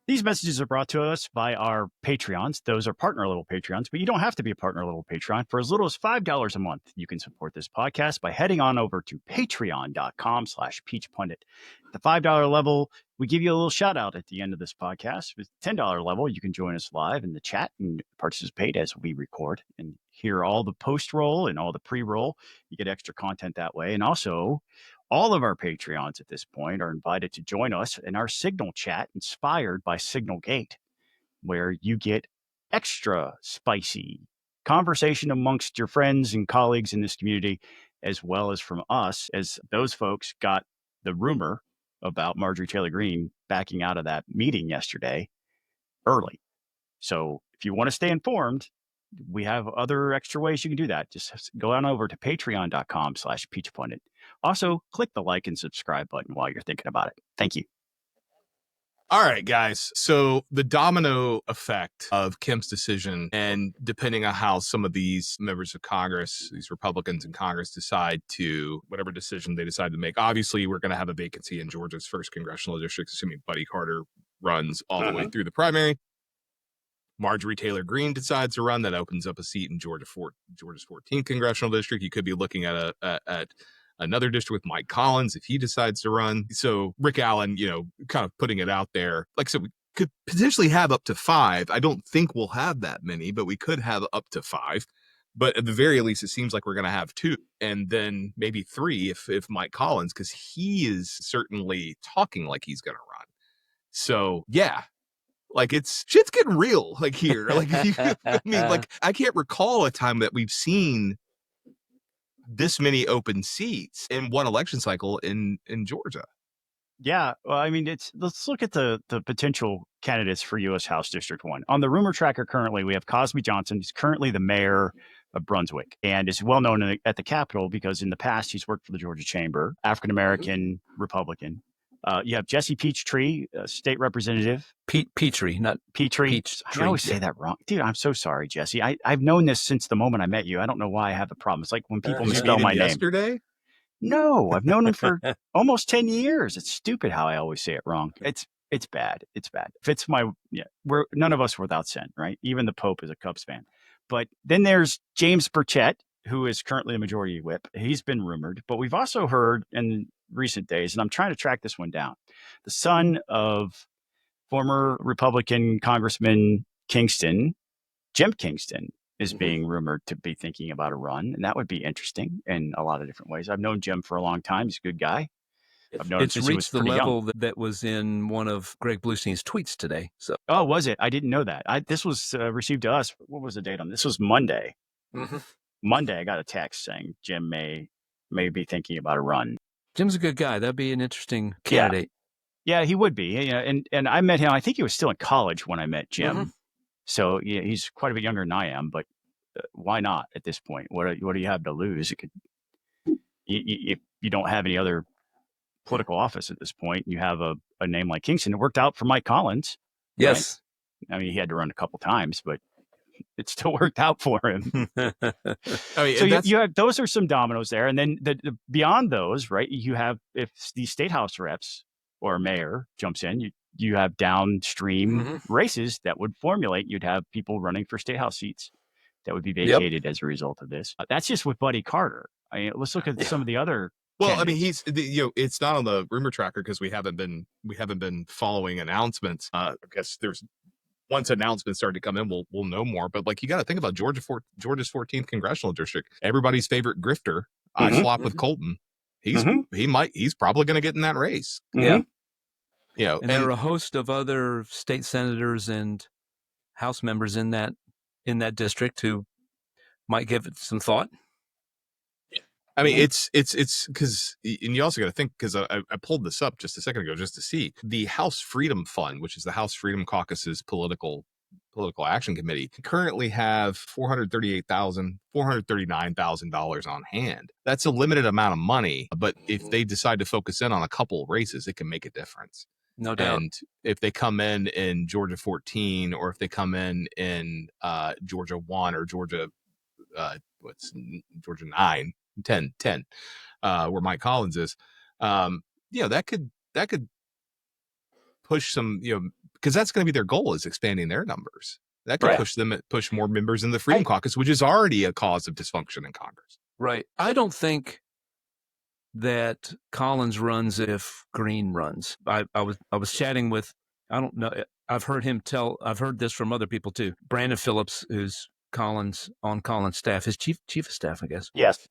[SPEAKER 1] These messages are brought to us by our Patreons. Those are partner-level Patreons, but you don't have to be a partner-level Patreon. For as little as $5 a month, you can support this podcast by heading on over to patreon.com/peachpundit. At the $5 level, we give you a little shout-out at the end of this podcast. With the $10 level, you can join us live in the chat and participate as we record and hear all the post-roll and all the pre-roll. You get extra content that way. And also, all of our Patreons at this point are invited to join us in our Signal chat inspired by Signalgate, where you get extra spicy conversation amongst your friends and colleagues in this community as well as from us, as those folks got the rumor about Marjorie Taylor Greene backing out of that meeting yesterday early. So if you want to stay informed, we have other extra ways you can do that. Just go on over to patreon.com/peachpundit. Also, click the like and subscribe button while you're thinking about it. Thank you.
[SPEAKER 2] All right, guys. So the domino effect of Kemp's decision, and depending on how some of these members of Congress, these Republicans in Congress, decide to, whatever decision they decide to make, obviously we're going to have a vacancy in Georgia's 1st congressional district, assuming Buddy Carter runs all the way through the primary. Marjorie Taylor Greene decides to run. That opens up a seat in Georgia's 14th congressional district. You could be looking at another district with Mike Collins if he decides to run. So Rick Allen, kind of putting it out there. Like I said, we could potentially have up to 5. I don't think we'll have that many, but we could have up to 5. But at the very least, it seems like we're going to have 2, and then maybe 3 if Mike Collins, because he is certainly talking like he's going to run. So yeah. Like shit's getting real, like here. Like, I mean, like I can't recall a time that we've seen this many open seats in one election cycle in Georgia.
[SPEAKER 1] Yeah, well, I mean, let's look at the potential candidates for U.S. House District 1. On the rumor tracker currently, we have Cosby Johnson. He's currently the mayor of Brunswick and is well known at the Capitol because in the past he's worked for the Georgia Chamber, African-American Republican. You have Jesse Peachtree, state representative.
[SPEAKER 3] Petrie, not
[SPEAKER 1] Petrie.
[SPEAKER 3] Peachtree.
[SPEAKER 1] I always say that wrong. Dude, I'm so sorry, Jesse. I've known this since the moment I met you. I don't know why I have a problem. It's like when people misspell my name.
[SPEAKER 2] Yesterday?
[SPEAKER 1] No, I've known him for almost 10 years. It's stupid how I always say it wrong. It's bad. It's bad. None of us are without sin, right? Even the Pope is a Cubs fan. But then there's James Burchett, who is currently the majority whip. He's been rumored, but we've also heard in recent days, and I'm trying to track this one down, the son of former Republican Congressman Kingston, Jim Kingston, is being rumored to be thinking about a run, and that would be interesting in a lot of different ways. I've known Jim for a long time. He's a good guy. I've known him since he was pretty young. It's reached the
[SPEAKER 3] level that was in one of Greg Bluestein's tweets today. So,
[SPEAKER 1] oh, was it? I didn't know that. This was received to us. What was the date on this? This was Monday. Monday, I got a text saying Jim may be thinking about a run.
[SPEAKER 3] Jim's a good guy. That'd be an interesting candidate.
[SPEAKER 1] Yeah, he would be. Yeah, and I met him. I think he was still in college when I met Jim. So yeah, he's quite a bit younger than I am. But why not at this point? What do you have to lose? If you don't have any other political office at this point, you have a name like Kingston. It worked out for Mike Collins.
[SPEAKER 3] Yes,
[SPEAKER 1] right? I mean, he had to run a couple times, but it still worked out for him.
[SPEAKER 2] I mean,
[SPEAKER 1] so you have, those are some dominoes there. And then beyond those, right, you have, if the state house reps or mayor jumps in, you have downstream races that would formulate. You'd have people running for state house seats that would be vacated as a result of this. That's just with Buddy Carter. I mean, let's look at some of the other.
[SPEAKER 2] Well,
[SPEAKER 1] candidates.
[SPEAKER 2] I mean, it's not on the rumor tracker because we haven't been following announcements. I guess once announcements start to come in, we'll know more. But like, you got to think about Georgia's 14th congressional district. Everybody's favorite grifter, I flop with Colton. He's probably going to get in that race.
[SPEAKER 3] Yeah.
[SPEAKER 2] And
[SPEAKER 3] there are a host of other state senators and House members in that district who might give it some thought.
[SPEAKER 2] I mean, it's because, and you also got to think, because I pulled this up just a second ago just to see the House Freedom Fund, which is the House Freedom Caucus's political action committee, currently have $439,000 on hand. That's a limited amount of money, but if they decide to focus in on a couple of races, it can make a difference.
[SPEAKER 3] No doubt.
[SPEAKER 2] And if they come in Georgia 14, or if they come in Georgia 1 or Georgia, Georgia 9, 10, where Mike Collins is, that could push some, because that's going to be their goal, is expanding their numbers. That could push more members in the Freedom Caucus, which is already a cause of dysfunction in Congress.
[SPEAKER 3] Right. I don't think that Collins runs if Greene runs. I was chatting with, I don't know, I've heard this from other people too. Brandon Phillips, who's on Collins' staff, his chief of staff, I guess.
[SPEAKER 1] Yes.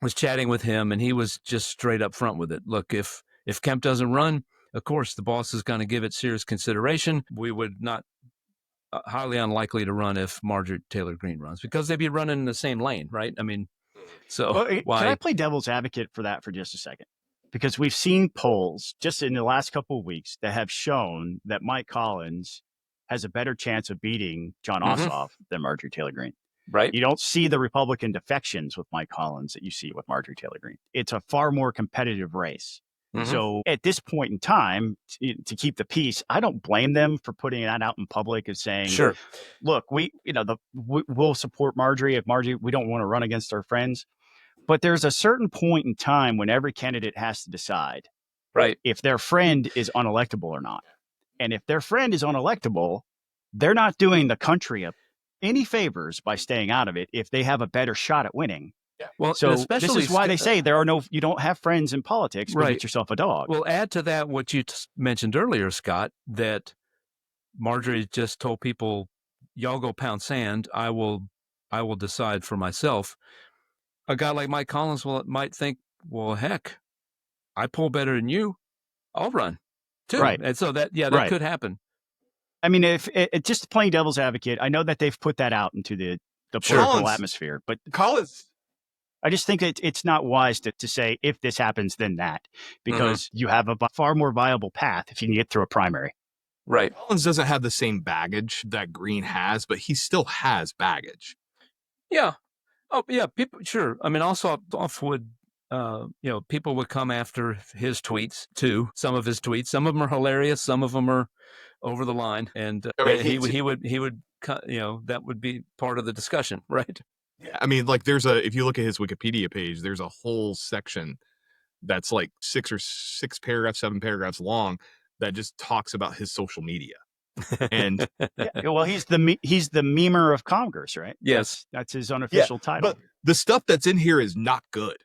[SPEAKER 3] Was chatting with him, and he was just straight up front with it. Look, if Kemp doesn't run, of course the boss is going to give it serious consideration. We would not, highly unlikely to run if Marjorie Taylor Greene runs, because they'd be running in the same lane, right? I mean, So
[SPEAKER 1] Well,
[SPEAKER 3] why?
[SPEAKER 1] Can I play devil's advocate for that for just a second? Because we've seen polls just in the last couple of weeks that have shown that Mike Collins has a better chance of beating John Ossoff than Marjorie Taylor Greene.
[SPEAKER 3] Right.
[SPEAKER 1] You don't see the Republican defections with Mike Collins that you see with Marjorie Taylor Greene. It's a far more competitive race. So at this point in time, to keep the peace, I don't blame them for putting that out in public and saying,
[SPEAKER 3] Sure.
[SPEAKER 1] look, we'll support Marjorie if we don't want to run against our friends. But there's a certain point in time when every candidate has to decide if their friend is unelectable or not. And if their friend is unelectable, they're not doing the country any favors by staying out of it if they have a better shot at winning.
[SPEAKER 3] Yeah. Well,
[SPEAKER 1] so this is why they say you don't have friends in politics, but get yourself a dog.
[SPEAKER 3] Well, add to that what you mentioned earlier, Scott, that Marjorie just told people, y'all go pound sand. I will decide for myself. A guy like Mike Collins might think, well, heck, I pull better than you. I'll run too.
[SPEAKER 1] Right.
[SPEAKER 3] And so that could happen.
[SPEAKER 1] I mean, if just playing devil's advocate, I know that they've put that out into the political atmosphere, but
[SPEAKER 2] Collins,
[SPEAKER 1] I just think it's not wise to say if this happens, then that, because you have a far more viable path if you can get through a primary.
[SPEAKER 3] Right.
[SPEAKER 2] Collins doesn't have the same baggage that Greene has, but he still has baggage.
[SPEAKER 3] Yeah. Oh, yeah. People, sure. I mean, also would, people would come after his tweets too. Some of his tweets, some of them are hilarious. Some of them are over the line. And he would, that would be part of the discussion. Right.
[SPEAKER 2] Yeah. I mean, like if you look at his Wikipedia page, there's a whole section that's like 7 paragraphs long that just talks about his social media. And
[SPEAKER 1] well, he's the memer of Congress, right?
[SPEAKER 3] Yes,
[SPEAKER 1] that's his unofficial title.
[SPEAKER 2] But the stuff that's in here is not good.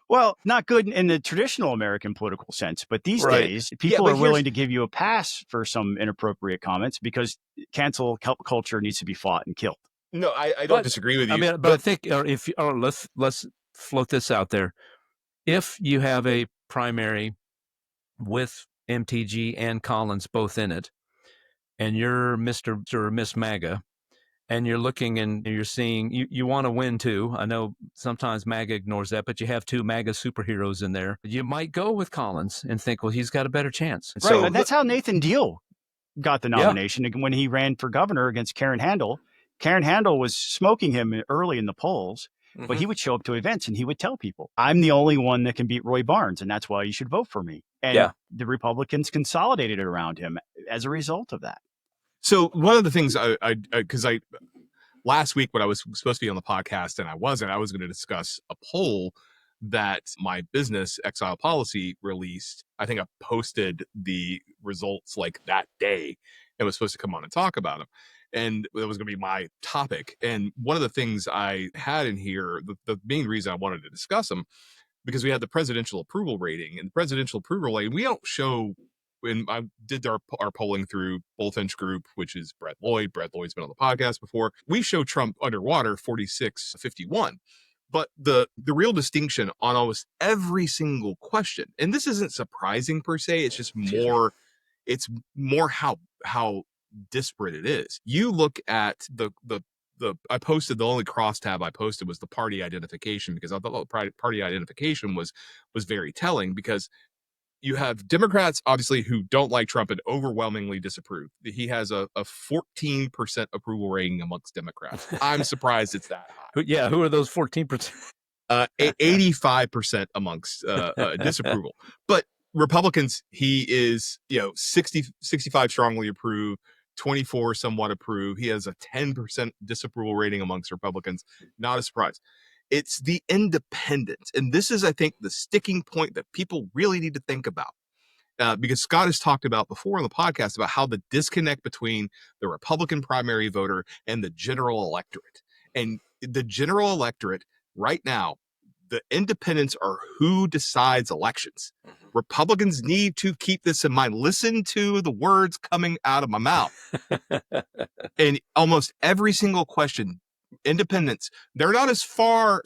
[SPEAKER 1] Well, not good in the traditional American political sense, but these days people are willing to give you a pass for some inappropriate comments because cancel culture needs to be fought and killed.
[SPEAKER 2] No, I don't disagree with you.
[SPEAKER 3] I mean, but I think let's float this out there. If you have a primary with MTG and Collins both in it, and you're Mr. or Miss MAGA, and you're looking and you're seeing, you want to win too. I know sometimes MAGA ignores that, but you have two MAGA superheroes in there. You might go with Collins and think, well, he's got a better chance.
[SPEAKER 1] Right, so that's how Nathan Deal got the nomination when he ran for governor against Karen Handel. Karen Handel was smoking him early in the polls, but he would show up to events and he would tell people, I'm the only one that can beat Roy Barnes, and that's why you should vote for me. And the Republicans consolidated it around him as a result of that.
[SPEAKER 2] So one of the things because last week when I was supposed to be on the podcast and I was going to discuss a poll that my business Exile Policy released. I think I posted the results like that day and was supposed to come on and talk about them. And that was going to be my topic. And one of the things I had in here, the main reason I wanted to discuss them, because we had the presidential approval rating, and the presidential approval rating, we don't show. When I did our polling through Bullfinch Group, which is Brett Lloyd. Brett Lloyd's been on the podcast before. We show Trump underwater 46-51. But the real distinction on almost every single question, and this isn't surprising per se, it's just more, how disparate it is. You look at I posted, the only crosstab I posted was the party identification, because I thought party identification was very telling, because you have Democrats, obviously, who don't like Trump and overwhelmingly disapprove. He has a 14% approval rating amongst Democrats. I'm surprised it's that high.
[SPEAKER 3] Who are those 14%?
[SPEAKER 2] 85% amongst disapproval. But Republicans, he is 65 strongly approve, 24 somewhat approve. He has a 10% disapproval rating amongst Republicans. Not a surprise. It's the independents. And this is, I think, the sticking point that people really need to think about. Because Scott has talked about before on the podcast about how the disconnect between the Republican primary voter and the general electorate. And the general electorate right now, the independents are who decides elections. Republicans need to keep this in mind. Listen to the words coming out of my mouth. And almost every single question, independents, they're not as far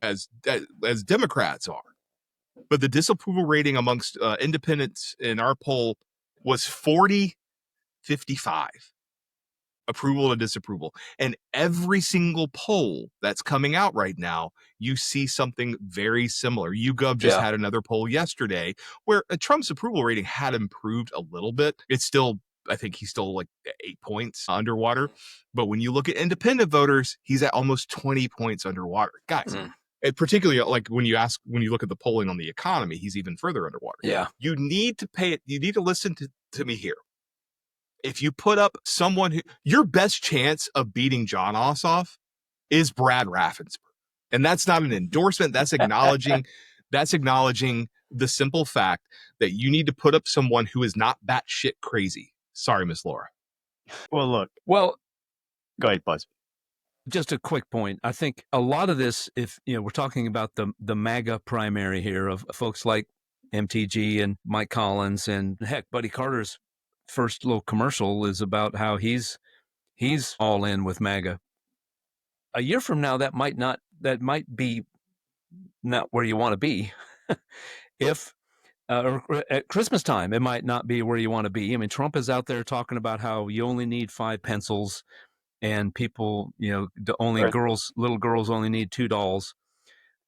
[SPEAKER 2] as Democrats are, but the disapproval rating amongst independents in our poll was 40-55. approval to disapproval. And every single poll that's coming out right now, you see something very similar. YouGov just had another poll yesterday where Trump's approval rating had improved a little bit. It's still, I think he's still like 8 points underwater. But when you look at independent voters, he's at almost 20 points underwater. Guys, particularly like when you look at the polling on the economy, he's even further underwater.
[SPEAKER 3] Yeah.
[SPEAKER 2] You need to listen to me here. If you put up someone who, your best chance of beating John Ossoff is Brad Raffensperger. And that's not an endorsement. That's acknowledging the simple fact that you need to put up someone who is not batshit crazy. Sorry, Miss Laura.
[SPEAKER 1] Well, look.
[SPEAKER 3] Well,
[SPEAKER 1] go ahead, Buzz.
[SPEAKER 3] Just a quick point. I think a lot of this, if we're talking about the MAGA primary here of folks like MTG and Mike Collins, and heck, Buddy Carter's first little commercial is about how he's all in with MAGA. A year from now, that might be not where you want to be. If or at Christmas time, it might not be where you want to be. I mean, Trump is out there talking about how you only need 5 pencils, and people, little girls only need 2 dolls.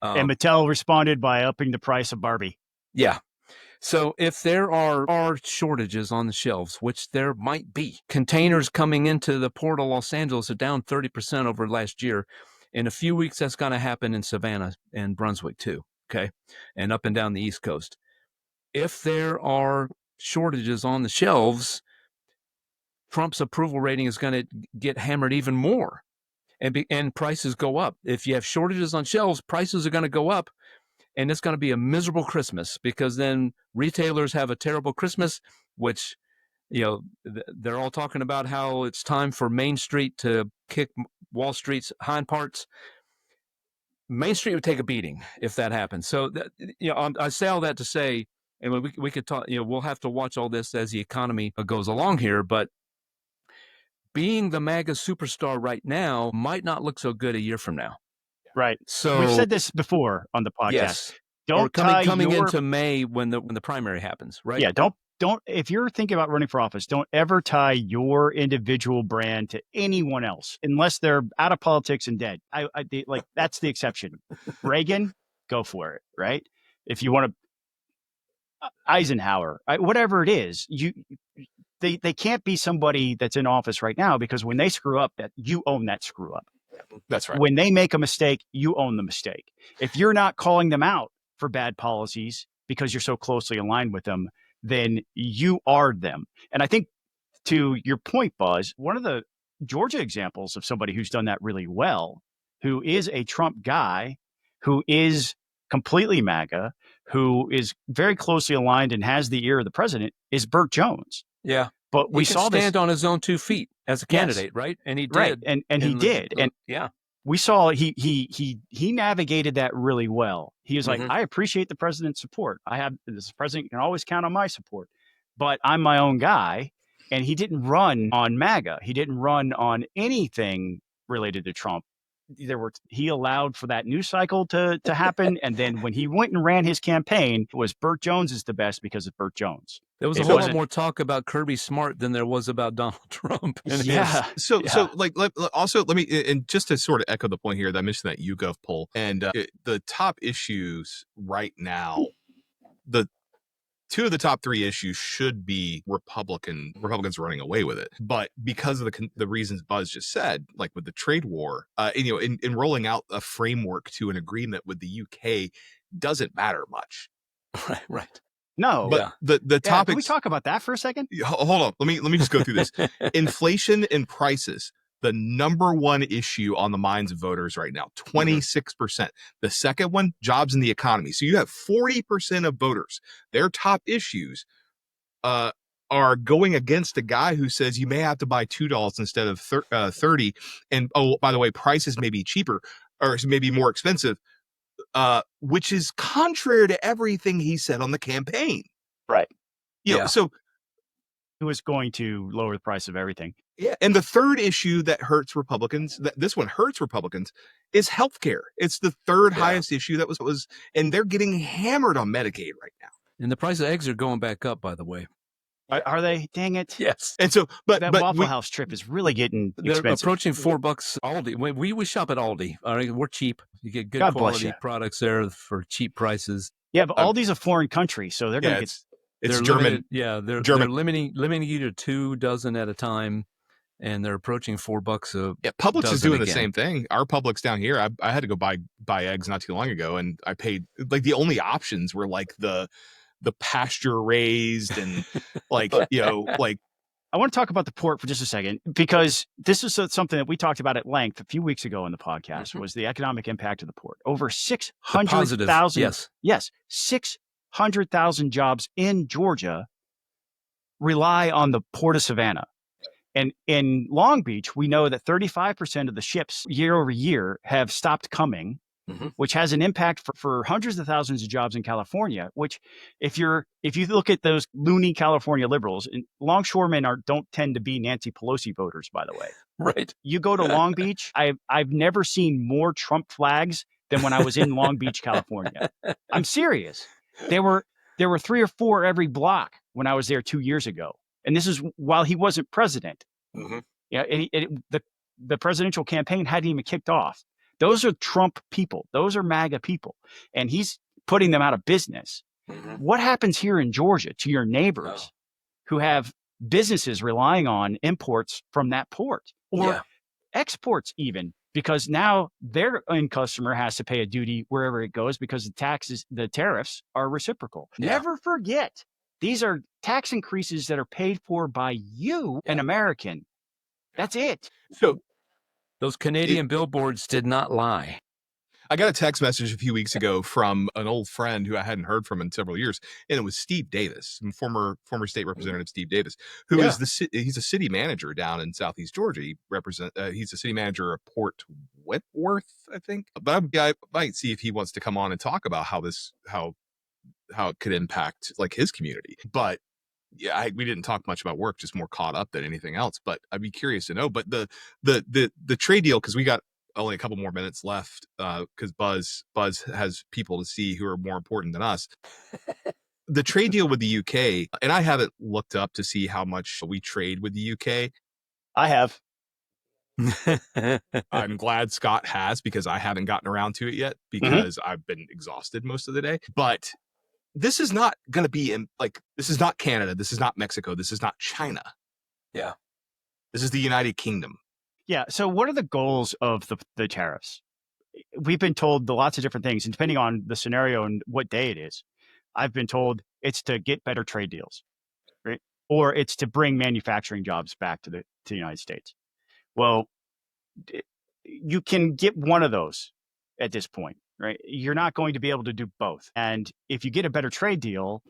[SPEAKER 1] And Mattel responded by upping the price of Barbie.
[SPEAKER 3] Yeah. So if there are shortages on the shelves, which there might be, containers coming into the port of Los Angeles are down 30% over last year. In a few weeks, that's going to happen in Savannah and Brunswick too, okay, and up and down the East Coast. If there are shortages on the shelves, Trump's approval rating is going to get hammered even more, and prices go up. If you have shortages on shelves, prices are going to go up. And it's going to be a miserable Christmas, because then retailers have a terrible Christmas, which, they're all talking about how it's time for Main Street to kick Wall Street's hind parts. Main Street would take a beating if that happens. So, I say all that to say, and we could talk, we'll have to watch all this as the economy goes along here, but being the MAGA superstar right now might not look so good a year from now.
[SPEAKER 1] Right.
[SPEAKER 3] So
[SPEAKER 1] we've said this before on the podcast.
[SPEAKER 3] Yes.
[SPEAKER 1] Don't
[SPEAKER 3] coming into May when the primary happens, right?
[SPEAKER 1] Yeah. Don't if you're thinking about running for office, don't ever tie your individual brand to anyone else unless they're out of politics and dead. That's the exception. Reagan, go for it. Right. If you want to, Eisenhower, whatever it is, they can't be somebody that's in office right now, because when they screw up, that you own that screw up.
[SPEAKER 2] That's right.
[SPEAKER 1] When they make a mistake, you own the mistake. If you're not calling them out for bad policies because you're so closely aligned with them, then you are them. And I think, to your point, Buzz, one of the Georgia examples of somebody who's done that really well, who is a Trump guy, who is completely MAGA, who is very closely aligned and has the ear of the president, is Burt Jones.
[SPEAKER 3] Yeah.
[SPEAKER 1] But we saw
[SPEAKER 3] stand on his own 2 feet as a candidate, right? And he did.
[SPEAKER 1] Right. And he did. And we saw he navigated that really well. He was like, I appreciate the president's support. This president can always count on my support, but I'm my own guy. And he didn't run on MAGA. He didn't run on anything related to Trump. He allowed for that news cycle to happen. And then when he went and ran his campaign, it was Burt Jones is the best because of Burt Jones.
[SPEAKER 3] There was a whole lot more talk about Kirby Smart than there was about Donald Trump.
[SPEAKER 2] So let me, and just to sort of echo the point here that I mentioned that YouGov poll, and the top issues right now, two of the top 3 issues should be Republicans running away with it. But because of the reasons Buzz just said, like with the trade war, in rolling out a framework to an agreement with the UK doesn't matter much.
[SPEAKER 3] Right.
[SPEAKER 1] No.
[SPEAKER 2] But the topic.
[SPEAKER 1] Can we talk about that for a second?
[SPEAKER 2] Hold on. Let me just go through this. Inflation and prices. The number one issue on the minds of voters right now, 26%. The second one, jobs and the economy. So you have 40% of voters, their top issues are going against a guy who says you may have to buy $2 instead of 30. And, oh, by the way, prices may be cheaper or maybe more expensive, which is contrary to everything he said on the campaign.
[SPEAKER 1] Right.
[SPEAKER 2] So
[SPEAKER 1] who is going to lower the price of everything?
[SPEAKER 2] Yeah. And the third issue that hurts Republicans, this one hurts Republicans, is healthcare. It's the third highest issue that was, and they're getting hammered on Medicaid right now.
[SPEAKER 3] And the price of eggs are going back up, by the way.
[SPEAKER 1] Are they? Dang it.
[SPEAKER 3] Yes.
[SPEAKER 2] And so, but
[SPEAKER 1] Waffle House trip is really getting expensive.
[SPEAKER 3] They're approaching $4 Aldi. We shop at Aldi. All right, we're cheap. You get good quality products there for cheap prices.
[SPEAKER 1] Yeah, but Aldi's a foreign country, so they're going to get...
[SPEAKER 2] It's German.
[SPEAKER 3] They're limiting you to 2 dozen at a time, and they're approaching $4 a
[SPEAKER 2] Publix is doing the same thing. Our Publix down here, I had to go buy eggs not too long ago, and I paid, like, the only options were like the pasture raised and like, you know, like.
[SPEAKER 1] I want to talk about the port for just a second, because this is something that we talked about at length a few weeks ago in the podcast, was the economic impact of the port. Over 600,000. Yes. 600,000 jobs in Georgia rely on the Port of Savannah. And in Long Beach, we know that 35% of the ships year over year have stopped coming, which has an impact for hundreds of thousands of jobs in California, which if you look at those loony California liberals, and longshoremen don't tend to be Nancy Pelosi voters, by the way.
[SPEAKER 3] Right.
[SPEAKER 1] You go to Long Beach, I've never seen more Trump flags than when I was in Long Beach, California. I'm serious. There were 3 or 4 every block when I was there 2 years ago. And this is while he wasn't president. Yeah, the presidential campaign hadn't even kicked off. Those are Trump people. Those are MAGA people. And he's putting them out of business. What happens here in Georgia to your neighbors who have businesses relying on imports from that port or exports even? Because now their end customer has to pay a duty wherever it goes because the tariffs are reciprocal. Never forget, these are tax increases that are paid for by you, an American. That's it.
[SPEAKER 2] So
[SPEAKER 3] those Canadian billboards did not lie.
[SPEAKER 2] I got a text message a few weeks ago from an old friend who I hadn't heard from in several years, and it was Steve Davis, former state representative Steve Davis, who is he's a city manager down in Southeast Georgia. He's a city manager of Port Whitworth, I think. But I might see if he wants to come on and talk about how it could impact like his community. But yeah, we didn't talk much about work, just more caught up than anything else. But I'd be curious to know. But the trade deal, because we got only a couple more minutes left, because Buzz has people to see who are more important than us. The trade deal with the UK, and I haven't looked up to see how much we trade with the UK.
[SPEAKER 1] I have.
[SPEAKER 2] I'm glad Scott has, because I haven't gotten around to it yet, because I've been exhausted most of the day. But this is not going to be this is not Canada. This is not Mexico. This is not China.
[SPEAKER 3] Yeah.
[SPEAKER 2] This is the United Kingdom.
[SPEAKER 1] Yeah. So what are the goals of the tariffs? We've been told lots of different things, and depending on the scenario and what day it is, I've been told it's to get better trade deals, right? Or it's to bring manufacturing jobs back to the United States. Well, you can get one of those at this point, right? You're not going to be able to do both. And if you get a better trade deal,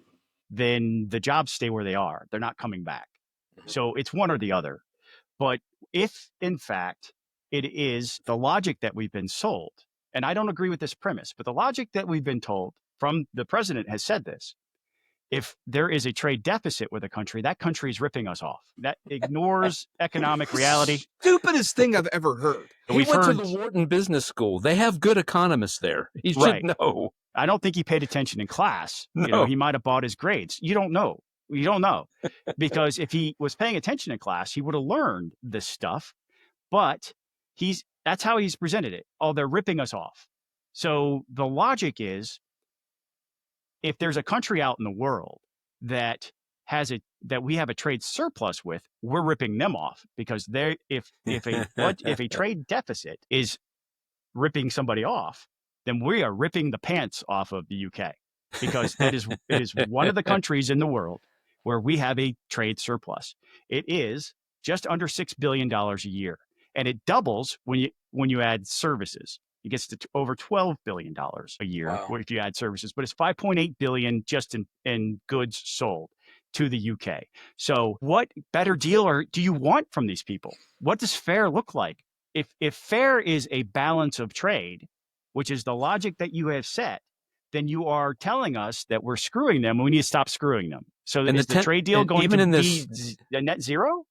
[SPEAKER 1] then the jobs stay where they are. They're not coming back. So it's one or the other. But if, in fact, it is the logic that we've been sold, and I don't agree with this premise, but the logic that we've been told from the president has said this: if there is a trade deficit with a country, that country is ripping us off. That ignores economic reality.
[SPEAKER 2] Stupidest thing I've ever heard.
[SPEAKER 3] He went to the Wharton Business School. They have good economists there. He should know.
[SPEAKER 1] I don't think he paid attention in class.
[SPEAKER 3] No.
[SPEAKER 1] He might have bought his grades. You don't know. You don't know. Because if he was paying attention in class, he would have learned this stuff. But that's how he's presented it. Oh, they're ripping us off. So the logic is, if there's a country out in the world that we have a trade surplus with, we're ripping them off, because if a trade deficit is ripping somebody off, then we are ripping the pants off of the UK, because it is one of the countries in the world where we have a trade surplus. It is just under $6 billion a year, and it doubles when you add services. It gets to over $12 billion a year if you add services, but it's $5.8 billion just in goods sold to the UK. So what better deal do you want from these people? What does fair look like? If fair is a balance of trade, which is the logic that you have set, then you are telling us that we're screwing them and we need to stop screwing them. So is the trade deal going to be a net zero?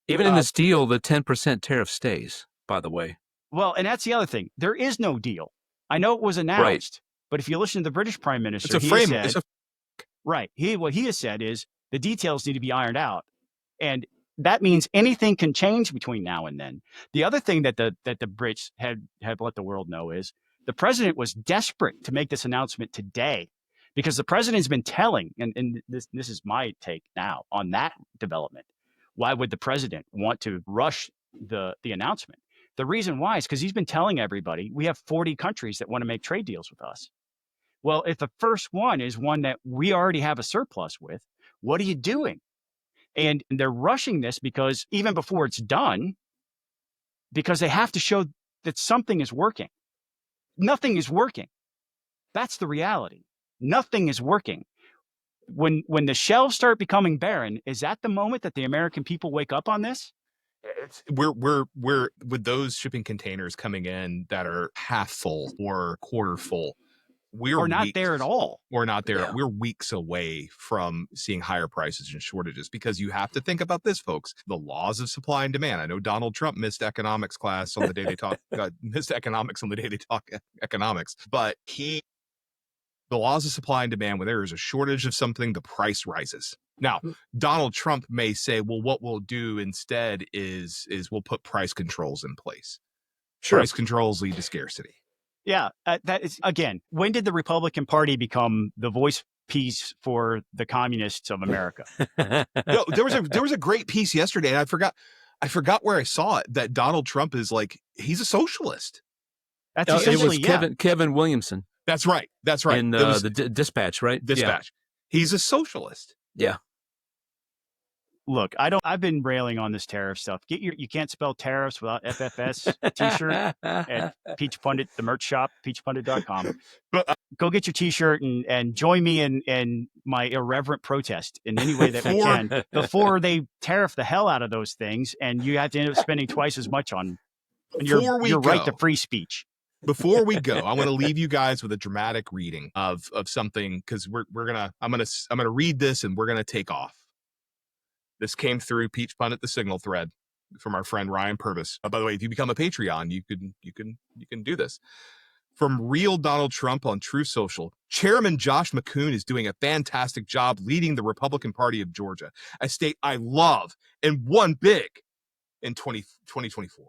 [SPEAKER 3] Even in this deal, the 10% tariff stays, by the way.
[SPEAKER 1] Well, and that's the other thing. There is no deal. I know it was announced, but if you listen to the British Prime Minister,
[SPEAKER 2] it's a frame.
[SPEAKER 1] What he has said is The details need to be ironed out. And that means anything can change between now and then. The other thing that the Brits had let the world know is the president was desperate to make this announcement today, because the president's been telling, and this is my take now on that development. Why would the president want to rush the announcement? The reason why is because he's been telling everybody we have 40 countries that want to make trade deals with us. Well, if the first one is one that we already have a surplus with, what are you doing? And they're rushing this because even before it's done, because they have to show that something is working. Nothing is working. That's the reality. Nothing is working. When the shelves start becoming barren, is that the moment that the American people wake up on this?
[SPEAKER 2] We're with those shipping containers coming in that are half full or quarter full.
[SPEAKER 1] We're not there at all.
[SPEAKER 2] We're not there.
[SPEAKER 3] Yeah.
[SPEAKER 2] We're weeks away from seeing higher prices and shortages, because you have to think about this, folks. The laws of supply and demand. I know Donald Trump missed economics class on the day they talk, missed economics on the day they talk economics, but the laws of supply and demand, when there is a shortage of something, the price rises. Now, Donald Trump may say, well, what we'll do instead is we'll put price controls in place.
[SPEAKER 3] Sure.
[SPEAKER 2] Price controls lead to scarcity.
[SPEAKER 1] Yeah, that is, again, when did the Republican Party become the voice piece for the communists of America?
[SPEAKER 2] No, there was a great piece yesterday, and I forgot where I saw it, that Donald Trump is like, he's a socialist.
[SPEAKER 1] That's
[SPEAKER 3] it
[SPEAKER 1] essentially,
[SPEAKER 3] was Kevin Williamson.
[SPEAKER 2] That's right. That's right.
[SPEAKER 3] In the Dispatch, right?
[SPEAKER 2] Dispatch. Yeah. He's a socialist.
[SPEAKER 3] Yeah.
[SPEAKER 1] Look, I've been railing on this tariff stuff. You can't spell tariffs without FFS t-shirt at Peach Pundit, the merch shop, peachpundit.com. Go get your t-shirt and join me in my irreverent protest in any way that we can before they tariff the hell out of those things, and you have to end up spending twice as much on your right to free speech.
[SPEAKER 2] Before we go, I want to leave you guys with a dramatic reading of something, because I'm gonna read this and we're gonna take off. This came through Peach Pundit, the Signal thread, from our friend Ryan Purvis. By the way, if you become a Patreon, you can do this. From Real Donald Trump on True Social, Chairman Josh McCoon is doing a fantastic job leading the Republican Party of Georgia, a state I love and won big in 2024.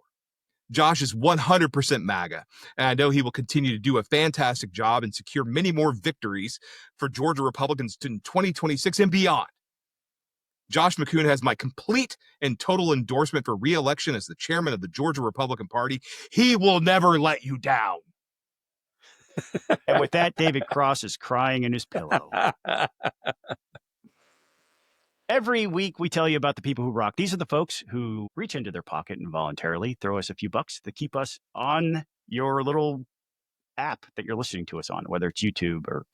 [SPEAKER 2] Josh is 100% MAGA, and I know he will continue to do a fantastic job and secure many more victories for Georgia Republicans in 2026 and beyond. Josh McCoon has my complete and total endorsement for re-election as the chairman of the Georgia Republican Party. He will never let you down.
[SPEAKER 1] And with that, David Cross is crying in his pillow. Every week, we tell you about the people who rock. These are the folks who reach into their pocket and voluntarily throw us a few bucks to keep us on your little app that you're listening to us on, whether it's YouTube or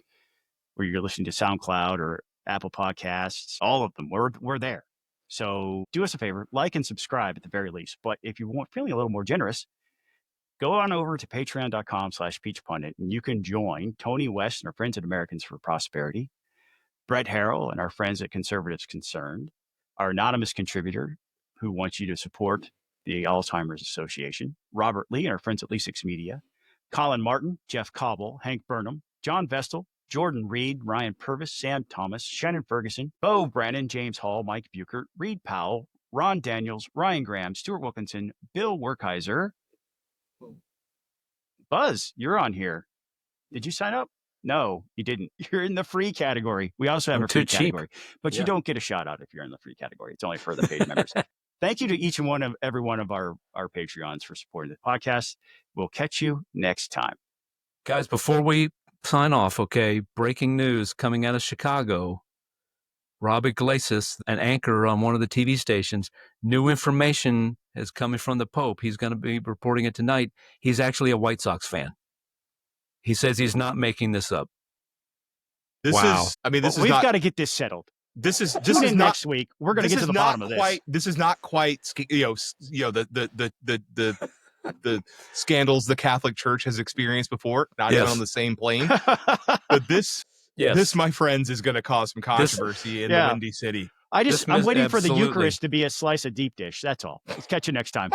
[SPEAKER 1] you're listening to SoundCloud or Apple Podcasts, all of them. We're there. So do us a favor, like and subscribe at the very least. But if you're feeling a little more generous, go on over to patreon.com/peachpundit, and you can join Tony West and our friends at Americans for Prosperity, Brett Harrell and our friends at Conservatives Concerned, our anonymous contributor who wants you to support the Alzheimer's Association, Robert Lee and our friends at Lee6 Media, Colin Martin, Jeff Cobble, Hank Burnham, John Vestal, Jordan Reed, Ryan Purvis, Sam Thomas, Shannon Ferguson, Bo Brannon, James Hall, Mike Buchert, Reed Powell, Ron Daniels, Ryan Graham, Stuart Wilkinson, Bill Werkheiser. Buzz, you're on here. Did you sign up? No, you didn't. You're in the free category. We also have a free category, but you don't get a shout out if you're in the free category. It's only for the paid members. Thank you to each and every one of our Patreons for supporting the podcast. We'll catch you next time.
[SPEAKER 3] Guys, before we sign off, okay, breaking news coming out of Chicago. Rob Iglesias, an anchor on one of the TV stations, new information is coming from the Pope. He's going to be reporting it tonight. He's actually a White Sox fan. He says he's not making this up.
[SPEAKER 2] We've got
[SPEAKER 1] to get this settled.
[SPEAKER 2] This is
[SPEAKER 1] not next week. We're going to get to the bottom of this.
[SPEAKER 2] This is not quite, the scandals the Catholic Church has experienced before. Not even on the same plane. But this, my friends, is going to cause some controversy in the Windy City.
[SPEAKER 1] I'm waiting for the Eucharist to be a slice of deep dish. That's all. Let's catch you next time.